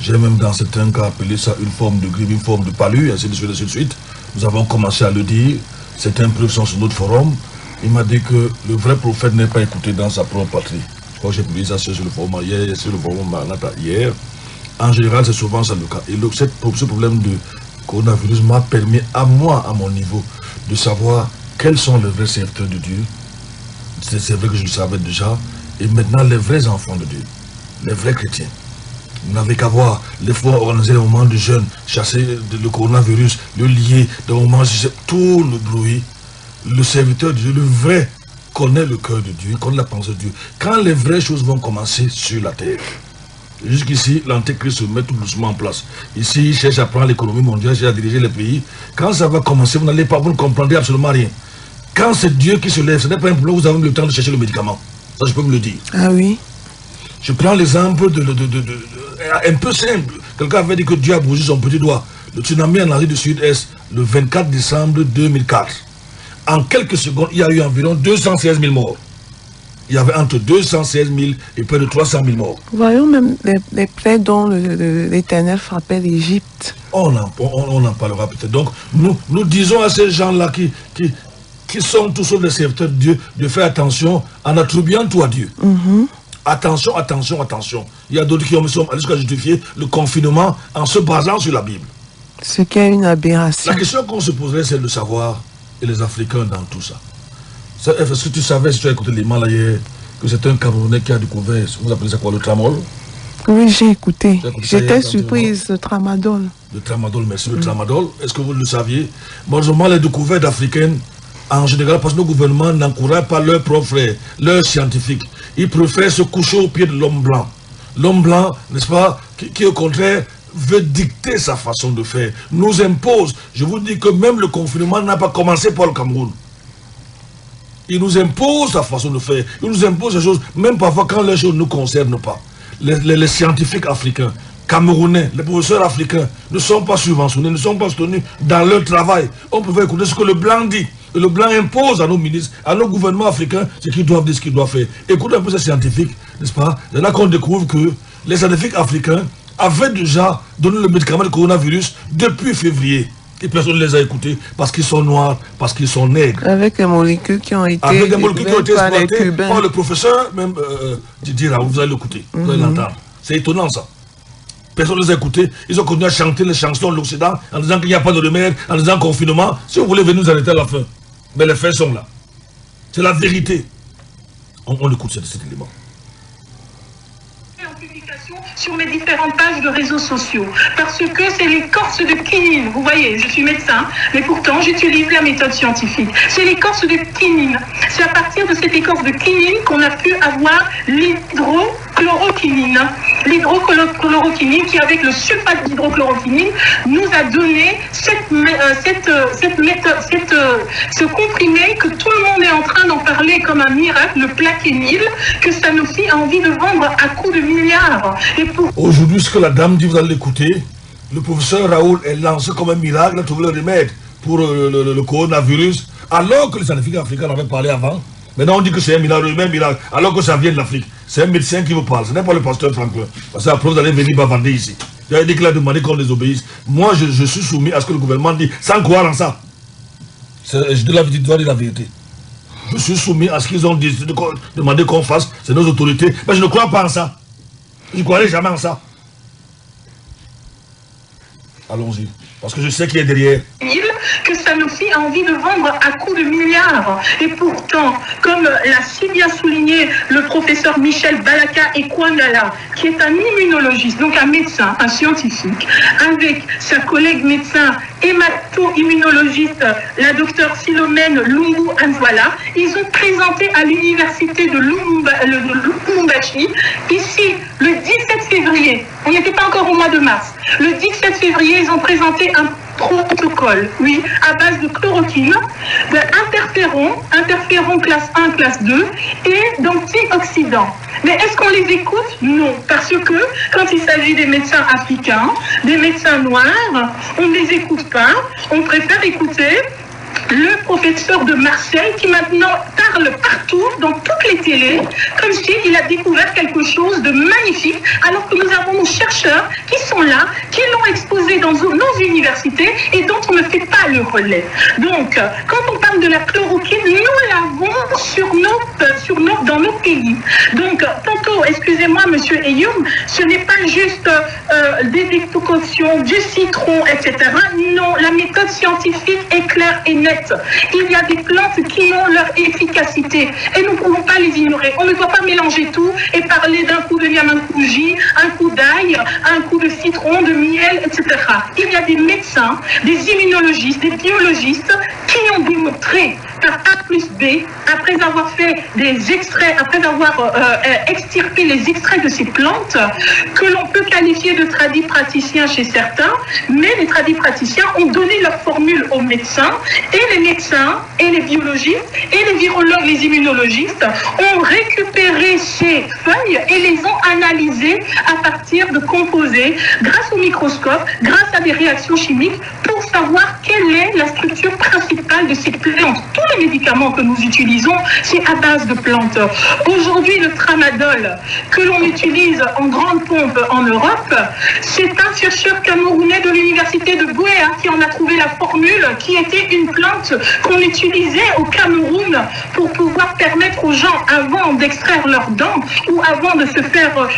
J'ai même dans certains cas appelé ça une forme de grippe, une forme de palu, ainsi de suite, ainsi de suite. Nous avons commencé à le dire. Certaines preuves sont sur notre forum. Il m'a dit que le vrai prophète n'est pas écouté dans sa propre patrie. Je crois que j'ai publié ça sur le forum hier, sur le forum hier. En général, c'est souvent ça le cas. Et ce problème de coronavirus m'a permis à moi, à mon niveau, de savoir quels sont les vrais serviteurs de Dieu. C'est vrai que je le savais déjà. Et maintenant, les vrais enfants de Dieu, les vrais chrétiens. Vous n'avez qu'à voir les fois organiser des moments de jeûne, chasser le coronavirus, le lier, des moments, tout le bruit. Le serviteur de Dieu, le vrai, connaît le cœur de Dieu, connaît la pensée de Dieu. Quand les vraies choses vont commencer sur la terre, jusqu'ici, l'antéchrist se met tout doucement en place. Ici, il cherche à prendre l'économie mondiale, il cherche à diriger les pays. Quand ça va commencer, vous n'allez pas, vous ne comprendrez absolument rien. Quand c'est Dieu qui se lève, ce n'est pas un problème, vous avez le temps de chercher le médicament. Ça, je peux me le dire. Ah oui. Je prends l'exemple un peu simple. Quelqu'un avait dit que Dieu a bougé son petit doigt. Le tsunami en Asie du Sud-Est, le 24 décembre 2004. En quelques secondes, il y a eu environ 216 000 morts. Il y avait entre 216 000 et près de 300 000 morts. Voyons même les plaies dont l'Éternel frappait l'Égypte. On en parlera peut-être. Donc, nous disons à ces gens-là qui sont tous des serviteurs de Dieu de faire attention en attribuant tout à Dieu. Attention, attention, attention. Il y a d'autres qui ont jusqu'à justifier le confinement en se basant sur la Bible. Ce qui est une aberration. La question qu'on se poserait, c'est de savoir, et les Africains dans tout ça. Est-ce que tu savais, si tu as écouté les là hier, que c'est un Camerounais qui a découvert, vous appelez ça quoi, le tramadol? Oui, j'ai écouté. J'étais surprise, le tramadol. Le tramadol, merci. Le tramadol, est-ce que vous le saviez? Malheureusement, les découvertes africaines, en général, parce que nos gouvernements n'encouragent pas leurs propres frères, leurs scientifiques. Ils préfèrent se coucher au pied de l'homme blanc. L'homme blanc, n'est-ce pas, qui au contraire veut dicter sa façon de faire, nous impose. Je vous dis que même le confinement n'a pas commencé par le Cameroun. Il nous impose sa façon de faire. Il nous impose des choses, même parfois quand les choses ne nous concernent pas. Les scientifiques africains, camerounais, les professeurs africains ne sont pas subventionnés, ne sont pas soutenus dans leur travail. On peut écouter ce que le blanc dit. Et le blanc impose à nos ministres, à nos gouvernements africains, ce qu'ils doivent dire, ce qu'ils doivent faire. Écoutez un peu ces scientifiques, n'est-ce pas? C'est là qu'on découvre que les scientifiques africains avaient déjà donné le médicament du coronavirus depuis février. Et personne ne les a écoutés parce qu'ils sont noirs, parce qu'ils sont nègres. Avec des molécules qui ont été exploitées par le professeur, même Didier Raoult, vous allez l'écouter, vous allez l'entendre. C'est étonnant ça. Personne ne les a écoutés. Ils ont continué à chanter les chansons de l'Occident en disant qu'il n'y a pas de remède, en disant confinement. Si vous voulez venir nous arrêter à la fin. Mais les faits sont là. C'est la vérité. On écoute cet élément. Sur mes différentes pages de réseaux sociaux, parce que c'est l'écorce de quinine. Vous voyez, je suis médecin, mais pourtant j'utilise la méthode scientifique. C'est l'écorce de quinine. C'est à partir de cette écorce de quinine qu'on a pu avoir l'hydrochloroquinine. L'hydrochloroquinine qui, avec le sulfate d'hydrochloroquinine, nous a donné ce comprimé que tout le monde est en train d'en parler comme un miracle, le Plaquenil, que Sanofi a envie de vendre à coups de milliards. Aujourd'hui, ce que la dame dit, vous allez l'écouter. Le professeur Raoult est lancé comme un miracle, il a trouvé le remède pour le coronavirus, alors que les scientifiques africains en avaient parlé avant. Maintenant, on dit que c'est un miracle, alors que ça vient de l'Afrique. C'est un médecin qui vous parle, ce n'est pas le pasteur Franklin. Parce qu'après, vous allez venir bavarder ici. Il a dit qu'il a demandé qu'on les obéisse. Moi, je suis soumis à ce que le gouvernement dit, sans croire en ça. Je dois dire la vérité. Je suis soumis à ce qu'ils ont demandé qu'on fasse, c'est nos autorités. Mais je ne crois pas en ça. Je ne croirais jamais en ça. Allons-y. Parce que je sais qui est derrière. Que Sanofi a envie de vendre à coups de milliards. Et pourtant, comme l'a si bien souligné le professeur Michel Balaka Ekwanala, qui est un immunologiste, donc un médecin, un scientifique, avec sa collègue médecin hémato-immunologiste, la docteure Philomène Lungu Anzwala, ils ont présenté à l'université de Lubumbashi, ici, le 17 février, on n'était pas encore au mois de mars, le 17 février, ils ont présenté un protocole, oui, à base de chloroquine, d'interféron classe 1, classe 2 et d'antioxydants. Mais est-ce qu'on les écoute? Non, parce que quand il s'agit des médecins africains, des médecins noirs, on ne les écoute pas, on préfère écouter le professeur de Marseille qui maintenant parle partout, dans toutes les télés, comme s'il a découvert quelque chose de magnifique, alors que nous avons nos chercheurs qui sont là, qui l'ont exposé dans nos universités et dont on ne fait pas le relais. Donc, quand on parle de la chloroquine, nous l'avons dans nos pays. Donc, tantôt, excusez-moi, monsieur Eyoum, ce n'est pas juste des décoctions, du citron, etc. Non, la méthode scientifique est claire et nette. Il y a des plantes qui ont leur efficacité et nous ne pouvons pas les ignorer. On ne doit pas mélanger tout et parler d'un coup de niamankouji, un coup d'ail, un coup de citron, de miel, etc. Il y a des médecins, des immunologistes, des biologistes qui ont démontré par A plus B, après avoir fait des extraits, après avoir extirpé les extraits de ces plantes, que l'on peut qualifier de tradipraticiens chez certains, mais les tradipraticiens ont donné leur formule aux médecins, et les médecins, et les biologistes, et les virologues, les immunologistes, ont récupéré ces feuilles et les ont analysées à partir de composés, grâce au microscope, grâce à des réactions chimiques, pour savoir quelle est la structure principale de ces plantes. Tous les médicaments que nous utilisons, c'est à base de plantes. Aujourd'hui, le tramadol que l'on utilise en grande pompe en Europe, c'est un chercheur camerounais de l'université de Bouéa qui en a trouvé la formule, qui était une plante qu'on utilisait au Cameroun pour pouvoir permettre aux gens, avant d'extraire leurs dents ou avant de se faire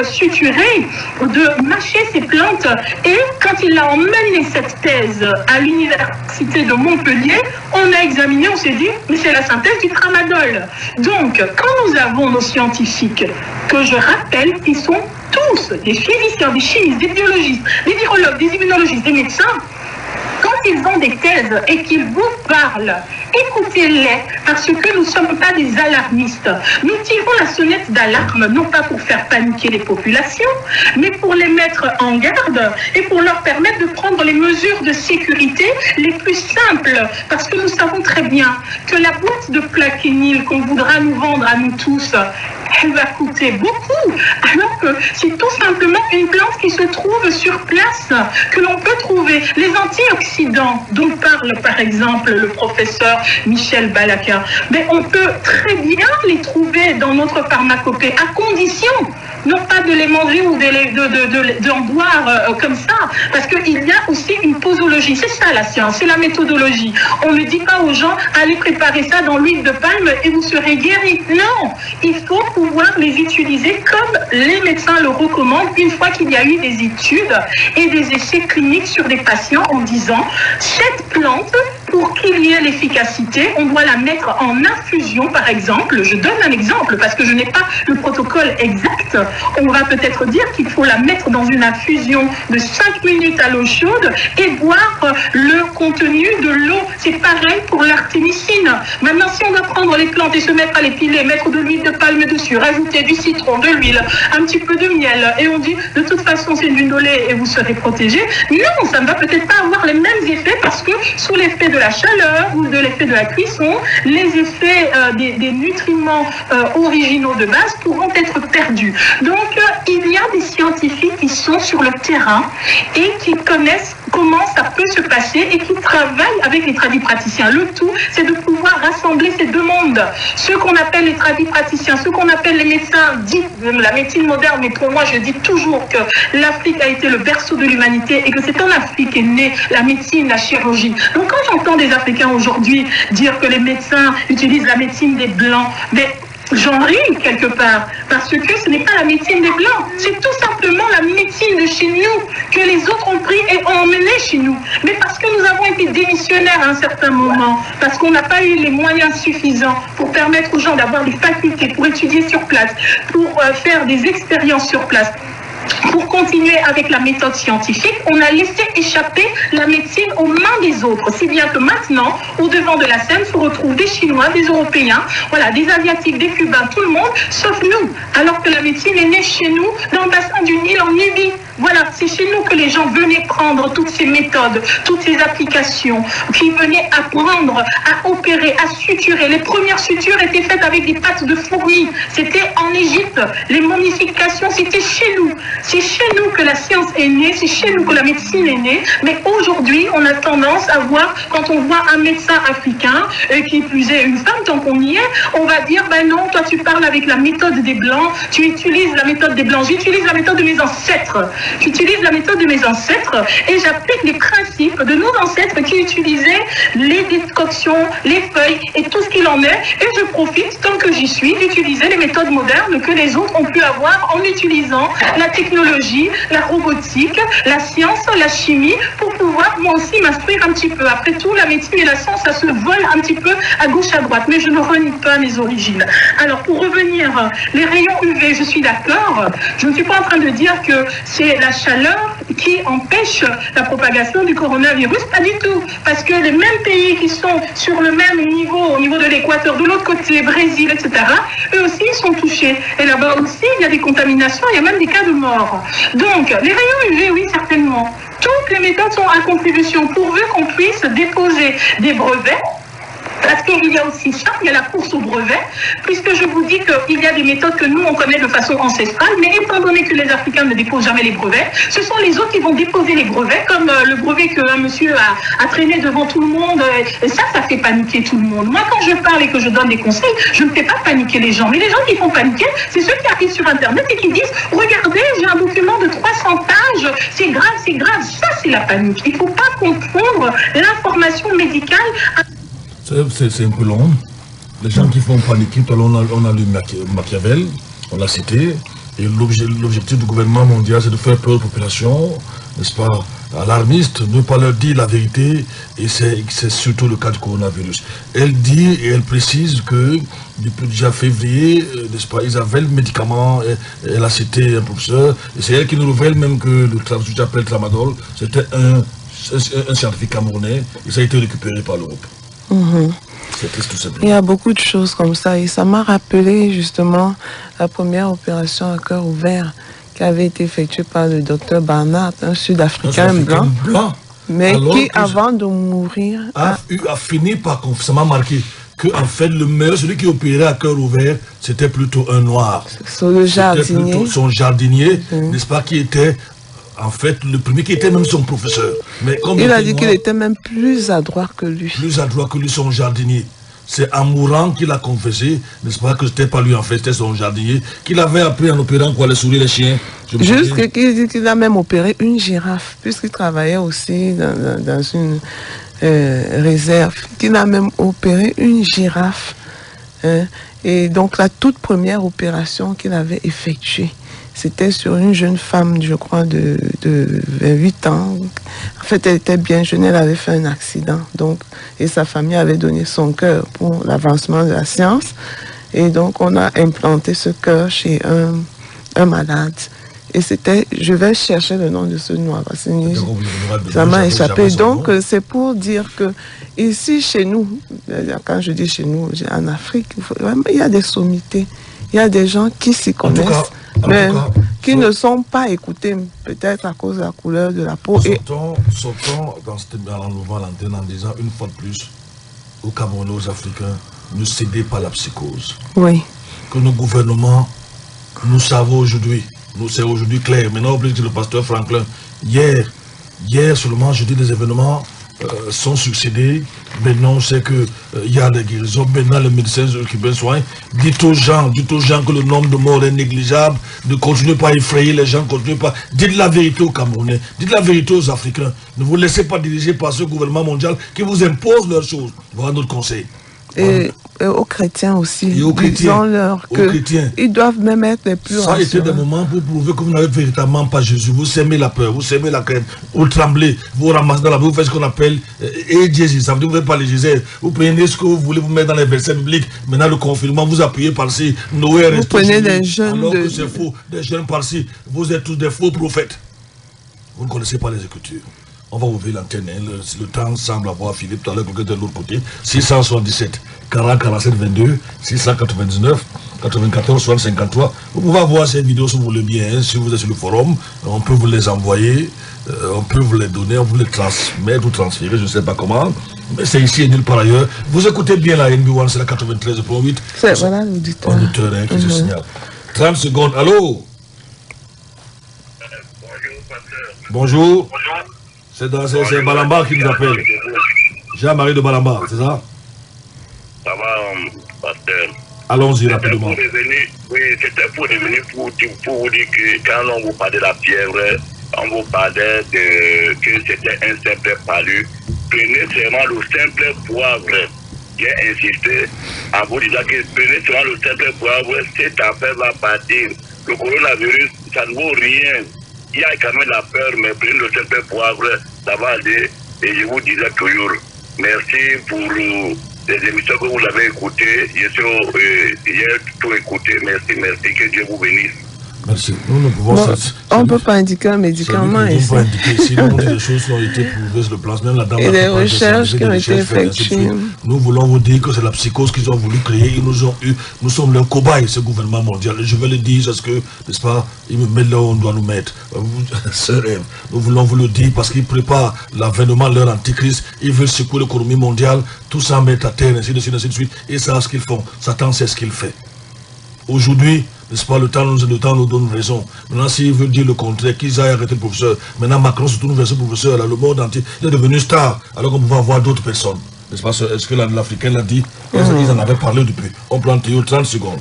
suturer, de mâcher ces plantes. Et quand il a emmené cette thèse à l'université de Montpellier, on a examiné, on s'est dit, mais c'est la synthèse du tramadol. Donc, quand nous avons nos scientifiques, que je rappelle, qui sont tous des physiciens, des chimistes, des biologistes, des virologues, des immunologistes, des médecins, quand ils ont des thèses et qu'ils vous parlent, écoutez-les, parce que nous ne sommes pas des alarmistes. Nous tirons la sonnette d'alarme, non pas pour faire paniquer les populations, mais pour les mettre en garde et pour leur permettre de prendre les mesures de sécurité les plus simples. Parce que nous savons très bien que la boîte de plaquenil qu'on voudra nous vendre à nous tous, elle va coûter beaucoup, alors que c'est tout simplement une plante qui se trouve sur place, que l'on peut trouver. Les antioxydants dont parle par exemple le professeur Michel Balaka, mais on peut très bien les trouver dans notre pharmacopée, à condition non pas de les manger ou d'en boire comme ça, parce qu'il y a aussi une posologie. C'est ça la science, c'est la méthodologie. On ne dit pas aux gens, allez préparer ça dans l'huile de palme et vous serez guéris. Non, il faut pouvoir les utiliser comme les médecins le recommandent, une fois qu'il y a eu des études et des essais cliniques sur des patients en disant, cette plante, pour qu'il y ait l'efficacité, on doit la mettre en infusion, par exemple. Je donne un exemple parce que je n'ai pas le protocole exact. On va peut-être dire qu'il faut la mettre dans une infusion de 5 minutes à l'eau chaude et boire le contenu de l'eau. C'est pareil pour l'artémisine. Maintenant, si on doit prendre les plantes et se mettre à les piler, mettre de l'huile de palme dessus, rajouter du citron, de l'huile, un petit peu de miel, et on dit, de toute façon, c'est une de lait et vous serez protégé. Non, ça ne va peut-être pas avoir les mêmes effets parce que sous l'effet de la chaleur ou de l'effet de la cuisson, les effets des nutriments originaux de base pourront être perdus. Donc, il y a des scientifiques qui sont sur le terrain et qui connaissent comment ça peut se passer et qui travaillent avec les tradipraticiens. Le tout, c'est de pouvoir rassembler ces deux mondes. Ceux qu'on appelle les tradipraticiens, ceux qu'on appelle les médecins dits de la médecine moderne, mais pour moi, je dis toujours que l'Afrique a été le berceau de l'humanité et que c'est en Afrique qu'est née la médecine, la chirurgie. Donc, quand j'entends des Africains aujourd'hui dire que les médecins utilisent la médecine des Blancs, mais genrée quelque part, parce que ce n'est pas la médecine des Blancs, c'est tout simplement la médecine de chez nous que les autres ont pris et ont emmené chez nous. Mais parce que nous avons été démissionnaires à un certain moment, parce qu'on n'a pas eu les moyens suffisants pour permettre aux gens d'avoir les facultés pour étudier sur place, pour faire des expériences sur place, pour continuer avec la méthode scientifique, on a laissé échapper la médecine aux mains des autres. Si bien que maintenant, au devant de la scène, se retrouvent des Chinois, des Européens, voilà, des Asiatiques, des Cubains, tout le monde, sauf nous. Alors que la médecine est née chez nous, dans le bassin du Nil, en Nubie. Voilà, c'est chez nous que les gens venaient prendre toutes ces méthodes, toutes ces applications, qui venaient apprendre à opérer, à suturer. Les premières sutures étaient faites avec des pattes de fourmis. C'était en Égypte. Les momifications, c'était chez nous. C'est chez nous que la science est née, c'est chez nous que la médecine est née. Mais aujourd'hui, on a tendance à voir, quand on voit un médecin africain, qui plus est une femme, tant qu'on y est, on va dire, ben non, toi tu parles avec la méthode des Blancs, tu utilises la méthode des Blancs, j'utilise la méthode de mes ancêtres. J'utilise la méthode de mes ancêtres et j'applique les principes de nos ancêtres qui utilisaient les décoctions, les feuilles et tout ce qu'il en est. Et je profite, tant que j'y suis, d'utiliser les méthodes modernes que les autres ont pu avoir en utilisant la technologie, la robotique, la science, la chimie, pour pouvoir moi aussi m'instruire un petit peu. Après tout, la médecine et la science, ça se vole un petit peu à gauche, à droite. Mais je ne renie pas mes origines. Alors, pour revenir, les rayons UV, je suis d'accord. Je ne suis pas en train de dire que c'est la chaleur qui empêche la propagation du coronavirus, pas du tout, parce que les mêmes pays qui sont sur le même niveau, au niveau de l'équateur, de l'autre côté, Brésil, etc., eux aussi sont touchés. Et là-bas aussi, il y a des contaminations, il y a même des cas de mort. Donc, les rayons UV, oui, certainement. Toutes les méthodes sont à contribution, pourvu qu'on puisse déposer des brevets. Parce qu'il y a aussi ça, il y a la course au brevet, puisque je vous dis qu'il y a des méthodes que nous, on connaît de façon ancestrale, mais étant donné que les Africains ne déposent jamais les brevets, ce sont les autres qui vont déposer les brevets, comme le brevet qu'un monsieur a traîné devant tout le monde. Et ça fait paniquer tout le monde. Moi, quand je parle et que je donne des conseils, je ne fais pas paniquer les gens. Mais les gens qui font paniquer, c'est ceux qui arrivent sur Internet et qui disent « Regardez, j'ai un document de 300 pages, c'est grave, c'est grave. » Ça, c'est la panique. Il ne faut pas confondre l'information médicale à... C'est un peu long. Les gens qui font paniquer, tout à l'heure on a lu Machiavel, on l'a cité, et l'objectif du gouvernement mondial c'est de faire peur aux populations, n'est-ce pas, alarmistes, ne pas leur dire la vérité, et c'est surtout le cas du coronavirus. Elle dit et elle précise que depuis déjà février, n'est-ce pas, ils avaient le médicament, elle a cité un professeur, et c'est elle qui nous révèle même que le ce que j'appelle tramadol, c'était un scientifique camerounais, et ça a été récupéré par l'Europe. C'est triste, tout simplement. Il y a beaucoup de choses comme ça et ça m'a rappelé justement la première opération à cœur ouvert qui avait été effectuée par le docteur Barnard, un Sud-Africain blanc, mais qui avant de mourir a fini par, ça m'a marqué, que en fait le meilleur, celui qui opérait à cœur ouvert, c'était plutôt un noir. Le jardinier. Plutôt son jardinier, n'est-ce pas, qui était en fait le premier, qui était même son professeur. Mais comme il a dit qu'il était même plus adroit que lui. Plus adroit que lui, son jardinier. C'est en mourant qu'il a confessé, n'est-ce pas, que c'était pas lui en fait, c'était son jardinier, qu'il avait appris en opérant quoi, les souris, les chiens. Juste qu'il dit qu'il a même opéré une girafe, puisqu'il travaillait aussi dans une réserve, qu'il a même opéré une girafe. Hein, et donc la toute première opération qu'il avait effectuée, c'était sur une jeune femme, je crois, de 28 ans. En fait, elle était bien jeune, elle avait fait un accident. Donc, et sa famille avait donné son cœur pour l'avancement de la science. Et donc, on a implanté ce cœur chez un malade. Et c'était, je vais chercher le nom de ce noir, parce que ça m'a échappé. Donc, c'est pour dire que ici, chez nous, quand je dis chez nous, en Afrique, il y a des sommités. Il y a des gens qui s'y connaissent. Mais qui ne sont pas écoutés, peut-être à cause de la couleur de la peau. Sortons dans l'enlevant l'antenne en disant une fois de plus aux Camerounais, aux Africains, ne cédez pas à la psychose. Oui. Que nos gouvernements, nous savons aujourd'hui, c'est aujourd'hui clair. Maintenant, on peut dire le pasteur Franklin, hier seulement, je dis des événements sont succédés. Maintenant, on sait qu'il y a des guérisons. Maintenant, les médecins occupent soin. Dites aux gens que le nombre de morts est négligeable. Ne continuez pas à effrayer les gens. Dites la vérité aux Camerounais. Dites la vérité aux Africains. Ne vous laissez pas diriger par ce gouvernement mondial qui vous impose leurs choses. Voilà notre conseil. Et aux chrétiens aussi. Et aux chrétiens. Disons-leur qu'ils doivent même être les plus rassurants. Ça a été des moments pour prouver que vous n'avez véritablement pas Jésus. Vous semez la peur, vous semez la crainte, vous tremblez, vous ramassez dans la vie, vous faites ce qu'on appelle et Jésus. Ça veut dire que vous ne faites pas les Jésus. Vous prenez ce que vous voulez, vous mettez dans les versets bibliques. Maintenant, le confinement, vous appuyez par-ci. Noé vous prenez des jeunes. Alors que c'est faux, des jeunes par-ci. Vous êtes tous des faux prophètes. Vous ne connaissez pas les Écritures. On va ouvrir l'antenne. Le temps semble avoir filé. Tout à l'heure, quelqu'un de l'autre côté. 677 40 47 22 699 94 60 53. Vous pouvez voir ces vidéos si vous voulez bien. Si vous êtes sur le forum, on peut vous les envoyer. On peut vous les donner. On vous les transmettre ou transférer. Je ne sais pas comment. Mais c'est ici et nulle part ailleurs. Vous écoutez bien la NB1, c'est la 93.8. C'est voilà l'auditeur. Auditeur qui se signale. 30 secondes. Allô? Bonjour. C'est Balamba qui nous appelle. Jean-Marie de Balamba, c'est ça? Ça va, pasteur. Allons-y rapidement. Oui, c'était pour revenir pour vous dire que quand on vous parlait de la pierre, on vous parlait que c'était un simple palu. Prenez seulement le simple poivre. J'ai insisté en vous disant que prenez seulement le simple poivre, cette affaire va partir. Le coronavirus, ça ne vaut rien. Il y a quand même la peur, mais prenez le simple poivre, ça va aller. Et je vous disais toujours, merci pour les émissions que vous avez écoutées. J'ai tout écouté. Merci, que Dieu vous bénisse. Merci. Nous ne pouvons on ne peut pas indiquer un médicament ici. On ne peut pas indiquer ici. Des choses qui ont été prouvées sur le plan. Même la dame et des recherches qui ont été effectuées. Nous voulons vous dire que c'est la psychose qu'ils ont voulu créer. Ils nous ont eu. Nous sommes leurs cobayes, ce gouvernement mondial. Et je vais le dire parce que, n'est-ce pas, ils me mettent là où on doit nous mettre. Nous voulons vous le dire parce qu'ils préparent l'avènement de leur antichrist. Ils veulent secouer l'économie mondiale. Tout ça mettre à terre, ainsi de suite. Et ça, ce qu'ils font. Satan sait ce qu'il fait. Aujourd'hui, n'est-ce pas, le temps nous donne raison. Maintenant, s'ils veulent dire le contraire, qu'ils aillent arrêter le professeur. Maintenant, Macron se tourne vers ce professeur, là, le monde entier, il est devenu star, alors qu'on pouvait avoir d'autres personnes. N'est-ce pas, est-ce que l'Africain l'a dit? Ils en avaient parlé depuis. On prend Théo 30 secondes.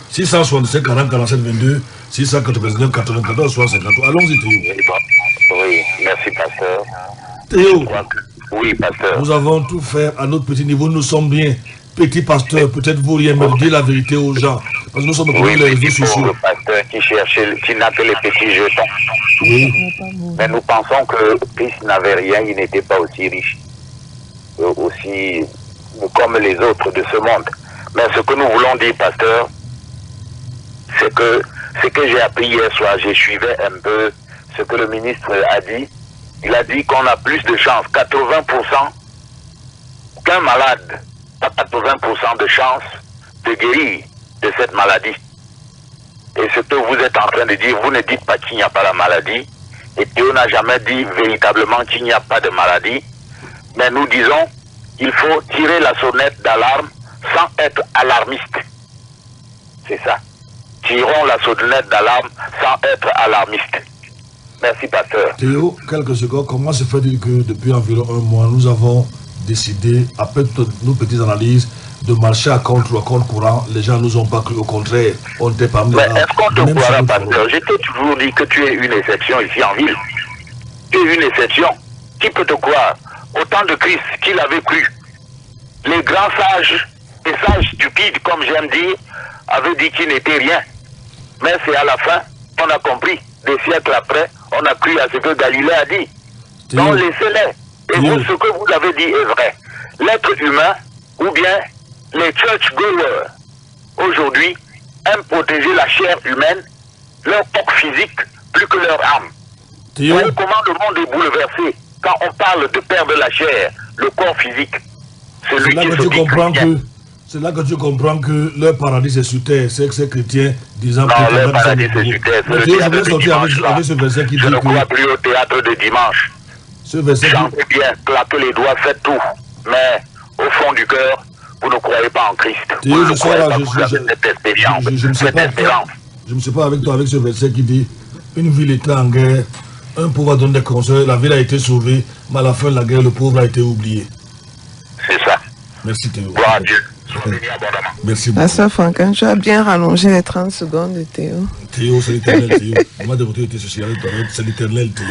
667 40 47 22, 699 94 63. Allons-y, Théo. Oui, merci, pasteur. Théo, oui, pasteur. Nous avons tout fait à notre petit niveau, nous sommes bien. Petit pasteur, peut-être vous rien me dire la vérité aux gens. Parce que nous sommes dans les réseaux sociaux. Le pasteur qui n'a que les petits jetons. Oui. Mais nous pensons que Christ n'avait rien, il n'était pas aussi riche. Aussi comme les autres de ce monde. Mais ce que nous voulons dire, pasteur, c'est que ce que j'ai appris hier soir, j'ai suivi un peu ce que le ministre a dit. Il a dit qu'on a plus de chances, 80%, qu'un malade a 80% de chances de guérir de cette maladie. Et ce que vous êtes en train de dire, vous ne dites pas qu'il n'y a pas la maladie. Et Théo n'a jamais dit véritablement qu'il n'y a pas de maladie. Mais nous disons qu'il faut tirer la sonnette d'alarme sans être alarmiste. C'est ça. Tirons la sonnette d'alarme sans être alarmiste. Merci, pasteur. Théo, quelques secondes. Comment se fait-il que depuis environ un mois, nous avons décidé, après toutes nos petites analyses, de marcher à contre-courant? Les gens ne nous ont pas cru, au contraire. On était parmi mais est-ce qu'on te croira, pasteur? Je t'ai toujours dit que tu es une exception ici en ville. Tu es une exception. Qui peut te croire? Au temps de Christ, qu'il avait cru. Les grands sages, les sages stupides, comme j'aime dire, avaient dit qu'il n'était rien. Mais c'est à la fin, on a compris. Des siècles après, on a cru à ce que Galilée a dit. Donc laissez-les. Et vous, ce que vous avez dit est vrai. L'être humain, ou bien les church-goers, aujourd'hui, aiment protéger la chair humaine, leur corps physique, plus que leur âme. Vous voyez comment le monde est bouleversé quand on parle de perdre la chair, le corps physique. C'est là que tu comprends que c'est là que tu comprends que leur paradis c'est sur terre. C'est que ces chrétiens disant non, leur paradis c'est sur terre. Je vais sortir avec ce verset qui dit que... Je ne crois plus au théâtre de dimanche. Ce verset chantez bien, claquez les doigts, faites tout. Mais au fond du cœur, vous ne croyez pas en Christ. Théo, je suis là, je ne sais pas avec toi, avec ce verset qui dit une ville était en guerre, un pauvre donne des conseils, la ville a été sauvée, mais à la fin de la guerre, le pauvre a été oublié. C'est ça. Merci Théo. Gloire à Dieu. Merci beaucoup. Pasteur Franquin, tu as bien rallongé les 30 secondes de Théo. Théo, c'est l'éternel Théo. Moi, de votre c'est l'éternel Théo.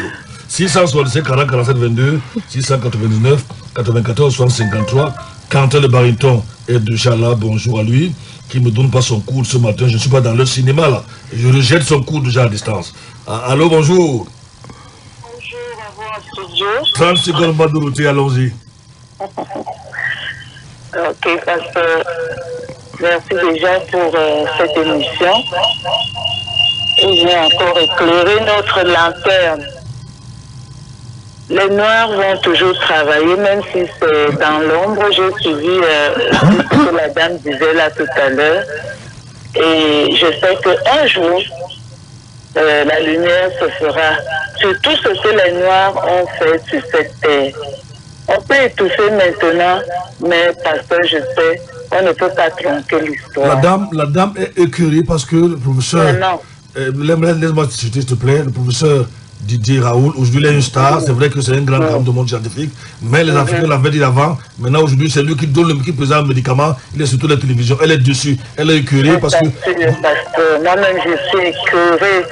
667 40 47 22, 699 94 53. Quentin le baryton est déjà là, bonjour à lui, qui ne me donne pas son cours ce matin. Je ne suis pas dans le cinéma là. Je rejette son cours déjà à distance. Allô, bonjour. Bonjour, à vous en studio. 30 secondes, Madourouté, allons-y. Ok, parce que merci déjà pour cette émission. Et j'ai encore éclairé notre lanterne. Les Noirs vont toujours travailler, même si c'est dans l'ombre. J'ai suivi ce que la dame disait là tout à l'heure. Et je sais qu'un jour, la lumière se fera sur tout ce que les Noirs ont fait sur cette terre. On peut étouffer maintenant, mais parce que je sais, on ne peut pas tronquer l'histoire. La dame est écœurée parce que le professeur... Non. Laisse-moi s'il te plaît, le professeur Didier Raoul, aujourd'hui il est une star, c'est vrai que c'est un grand homme du monde scientifique, mais les Africains l'avaient dit avant, maintenant aujourd'hui c'est lui qui donne qui présente le médicament, il est sur toutes les télévisions, elle est dessus, elle est écœurée parce que... Moi-même je suis écœurée,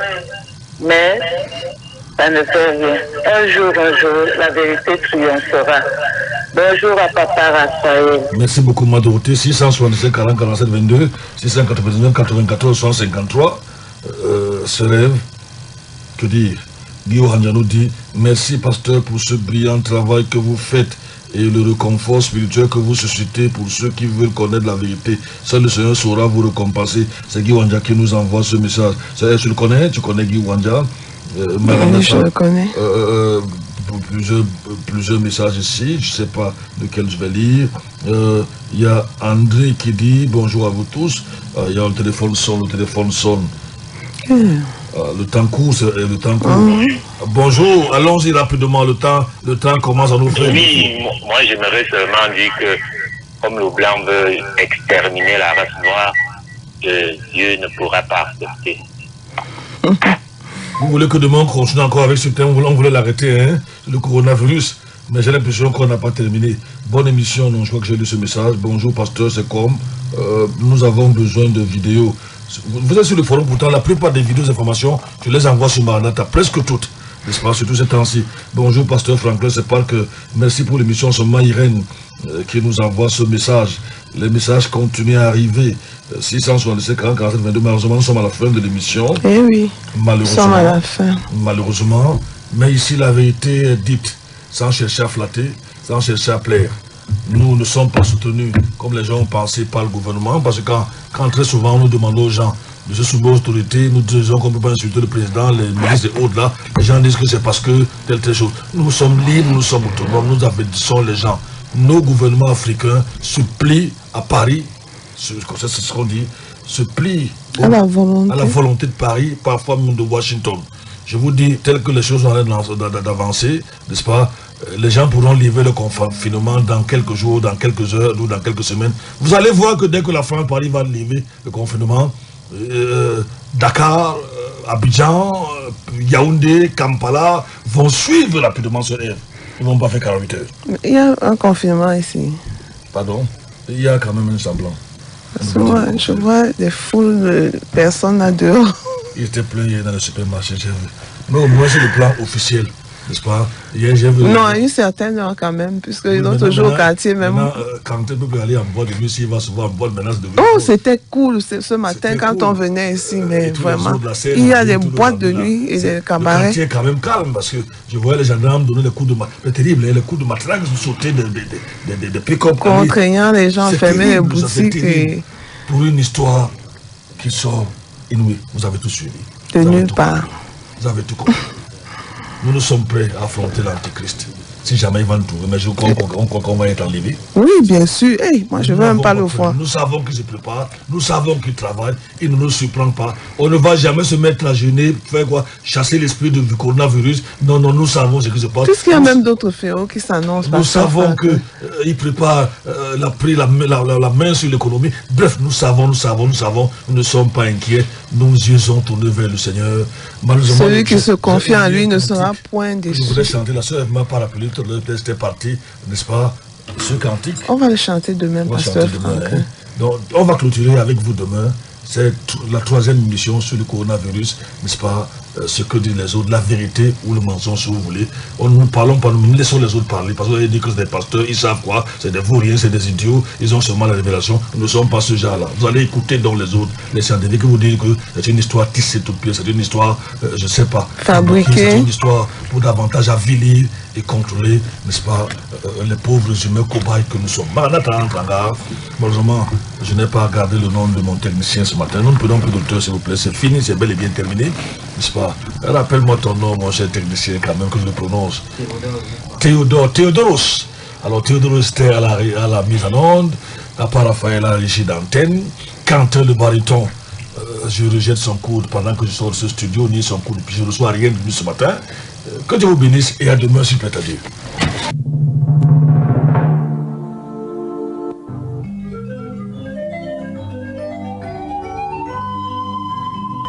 mais ça ne fait rien. Un jour, la vérité triomphera. Bonjour à Papa Raphaël. Merci beaucoup Madourouté, 667 40 47 22, 699 94 153, ce rêve, que dire, Guillaume Handjano dit, merci pasteur pour ce brillant travail que vous faites et le réconfort spirituel que vous suscitez pour ceux qui veulent connaître la vérité. Seul le Seigneur saura vous récompenser. C'est Guy Wanja qui nous envoie ce message. Tu le connais? Tu connais Guy Wanja? Oui, je le connais. Plusieurs messages ici, je ne sais pas lequel je vais lire. Il y a André qui dit bonjour à vous tous. Il y a le téléphone sonne. Le temps court, le temps court. Bonjour, allons-y rapidement, le temps commence à nous faire. Oui, moi j'aimerais seulement dire que comme le blanc veut exterminer la race noire, Dieu ne pourra pas accepter. Vous voulez que demain on continue encore avec ce thème, on voulait l'arrêter, hein, le coronavirus, mais j'ai l'impression qu'on n'a pas terminé. Bonne émission, non, je crois que j'ai lu ce message. Bonjour pasteur, c'est comme, nous avons besoin de vidéos. Vous êtes sur le forum, pourtant la plupart des vidéos d'information, je les envoie sur Maranatha, presque toutes, n'est-ce pas, surtout ces temps-ci. Bonjour pasteur Franklin, c'est pas que merci pour l'émission, c'est Maïren qui nous envoie ce message. Les messages continuent à arriver. 667 40 47 22, malheureusement nous sommes à la fin de l'émission. Eh oui, malheureusement, nous sommes à la fin. Malheureusement, mais ici la vérité est dite, sans chercher à flatter, sans chercher à plaire. Nous ne sommes pas soutenus, comme les gens ont pensé, par le gouvernement, parce que quand très souvent nous demandons aux gens de se soumettre aux autorités, nous disons qu'on ne peut pas insulter le président, les ministres et autres là, les gens disent que c'est parce que telle chose. Nous sommes libres, nous sommes autonomes, nous avertissons les gens. Nos gouvernements africains se plient à Paris, c'est ce qu'on dit, se plient à la volonté de Paris, parfois même de Washington. Je vous dis, tel que les choses ont l'air d'avancer, n'est-ce pas, les gens pourront livrer le confinement dans quelques jours, dans quelques heures ou dans quelques semaines. Vous allez voir que dès que la France Paris va livrer le confinement, Dakar, Abidjan, Yaoundé, Kampala vont suivre rapidement ce rêve. Ils ne vont pas faire 48 heures. Il y a un confinement ici. Pardon? Il y a quand même un semblant. Parce que moi, je vois des foules de personnes là dehors. Il était plein hier dans le supermarché, j'ai vu. Mais au moins c'est le plan officiel, n'est-ce pas? Hier, j'ai vu... Non, à une certaine heure quand même, puisqu'ils sont toujours au quartier même. Quand tu peux aller en boîte de nuit, s'il va se voir en boîte, maintenant c'est devenu... Oh, c'était cool ce matin quand on venait ici, mais vraiment, il y a des boîtes de nuit et des cabarets. Le quartier est quand même calme, parce que je voyais les gendarmes donner les coups de matraque. C'est terrible, les coups de matraque sautaient de pick-up. Contraignant les gens, fermer les boutiques. Et... Pour une histoire qui sort inouïe, vous avez tout suivi. De nulle part. Vous avez tout compris. Nous sommes prêts à affronter l'Antichrist. Si jamais il va nous trouver, mais je crois qu'on va être enlevé. Oui, bien sûr. Hey, moi, je ne veux même pas le voir. Nous savons qu'il se prépare, nous savons qu'il travaille, il ne nous surprend pas. On ne va jamais se mettre à jeûner, faire quoi? Chasser l'esprit du coronavirus. Non, non, nous savons ce qui se passe. Puisqu'il y a même d'autres fléaux qui s'annoncent. Nous savons qu'il prépare la main sur l'économie. Bref, nous savons, nous ne sommes pas inquiets. Nos yeux sont tournés vers le Seigneur. Celui qui se confie en lui ne sera point déçu. Je voudrais chanter, la soeur ne m'a pas rappelé, c'était parti, n'est-ce pas, ce cantique. On va le chanter demain, pasteur Franck. Donc, on va clôturer avec vous demain. C'est la 3e émission sur le coronavirus, n'est-ce pas, ce que disent les autres, la vérité ou le mensonge, si vous voulez. Nous ne parlons pas, nous laissons les autres parler, parce qu'on dit que c'est des pasteurs, ils savent quoi, c'est des vauriens, c'est des idiots, ils ont seulement la révélation. Nous ne sommes pas ce genre-là. Vous allez écouter donc les autres, les scientifiques, vous dire que c'est une histoire tissée toute pièce, c'est une histoire, je ne sais pas, fabriquée. C'est une histoire pour davantage avilir et contrôler, n'est-ce pas, les pauvres humains cobayes que nous sommes. Maranatha, malheureusement, je n'ai pas gardé le nom de mon technicien ce matin. Nous ne prenons plus d'auteur, s'il vous plaît. C'est fini, c'est bel et bien terminé, n'est-ce pas? Rappelle-moi ton nom, mon cher technicien, quand même, que je le prononce. Théodoros. Alors, Théodoros était à la mise en onde, Papa Raphaël à la régie d'antenne, Quentin le baryton. Je rejette son coude pendant que je sors de ce studio, ni son coude, puis je ne reçois rien de plus ce matin. Que Dieu vous bénisse et à demain, s'il plaît à Dieu.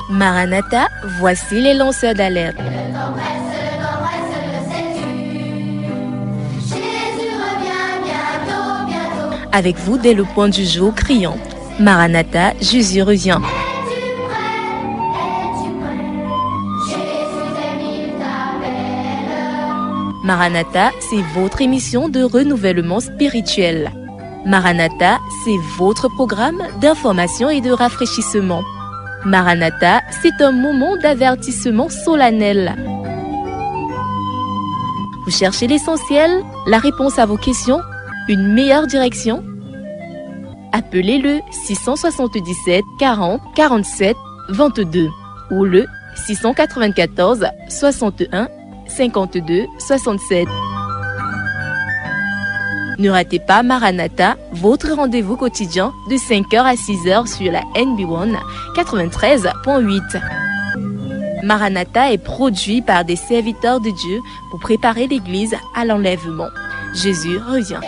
Maranatha, voici les lanceurs d'alerte. Avec vous dès le point du jour criant Maranatha, Jésus revient. Maranatha, c'est votre émission de renouvellement spirituel. Maranatha, c'est votre programme d'information et de rafraîchissement. Maranatha, c'est un moment d'avertissement solennel. Vous cherchez l'essentiel, la réponse à vos questions, une meilleure direction? Appelez le 677 40 47 22 ou le 694 61 52 67. Ne ratez pas Maranatha, votre rendez-vous quotidien de 5h à 6h sur la NB1 93.8. Maranatha est produit par des serviteurs de Dieu pour préparer l'Église à l'enlèvement. Jésus revient.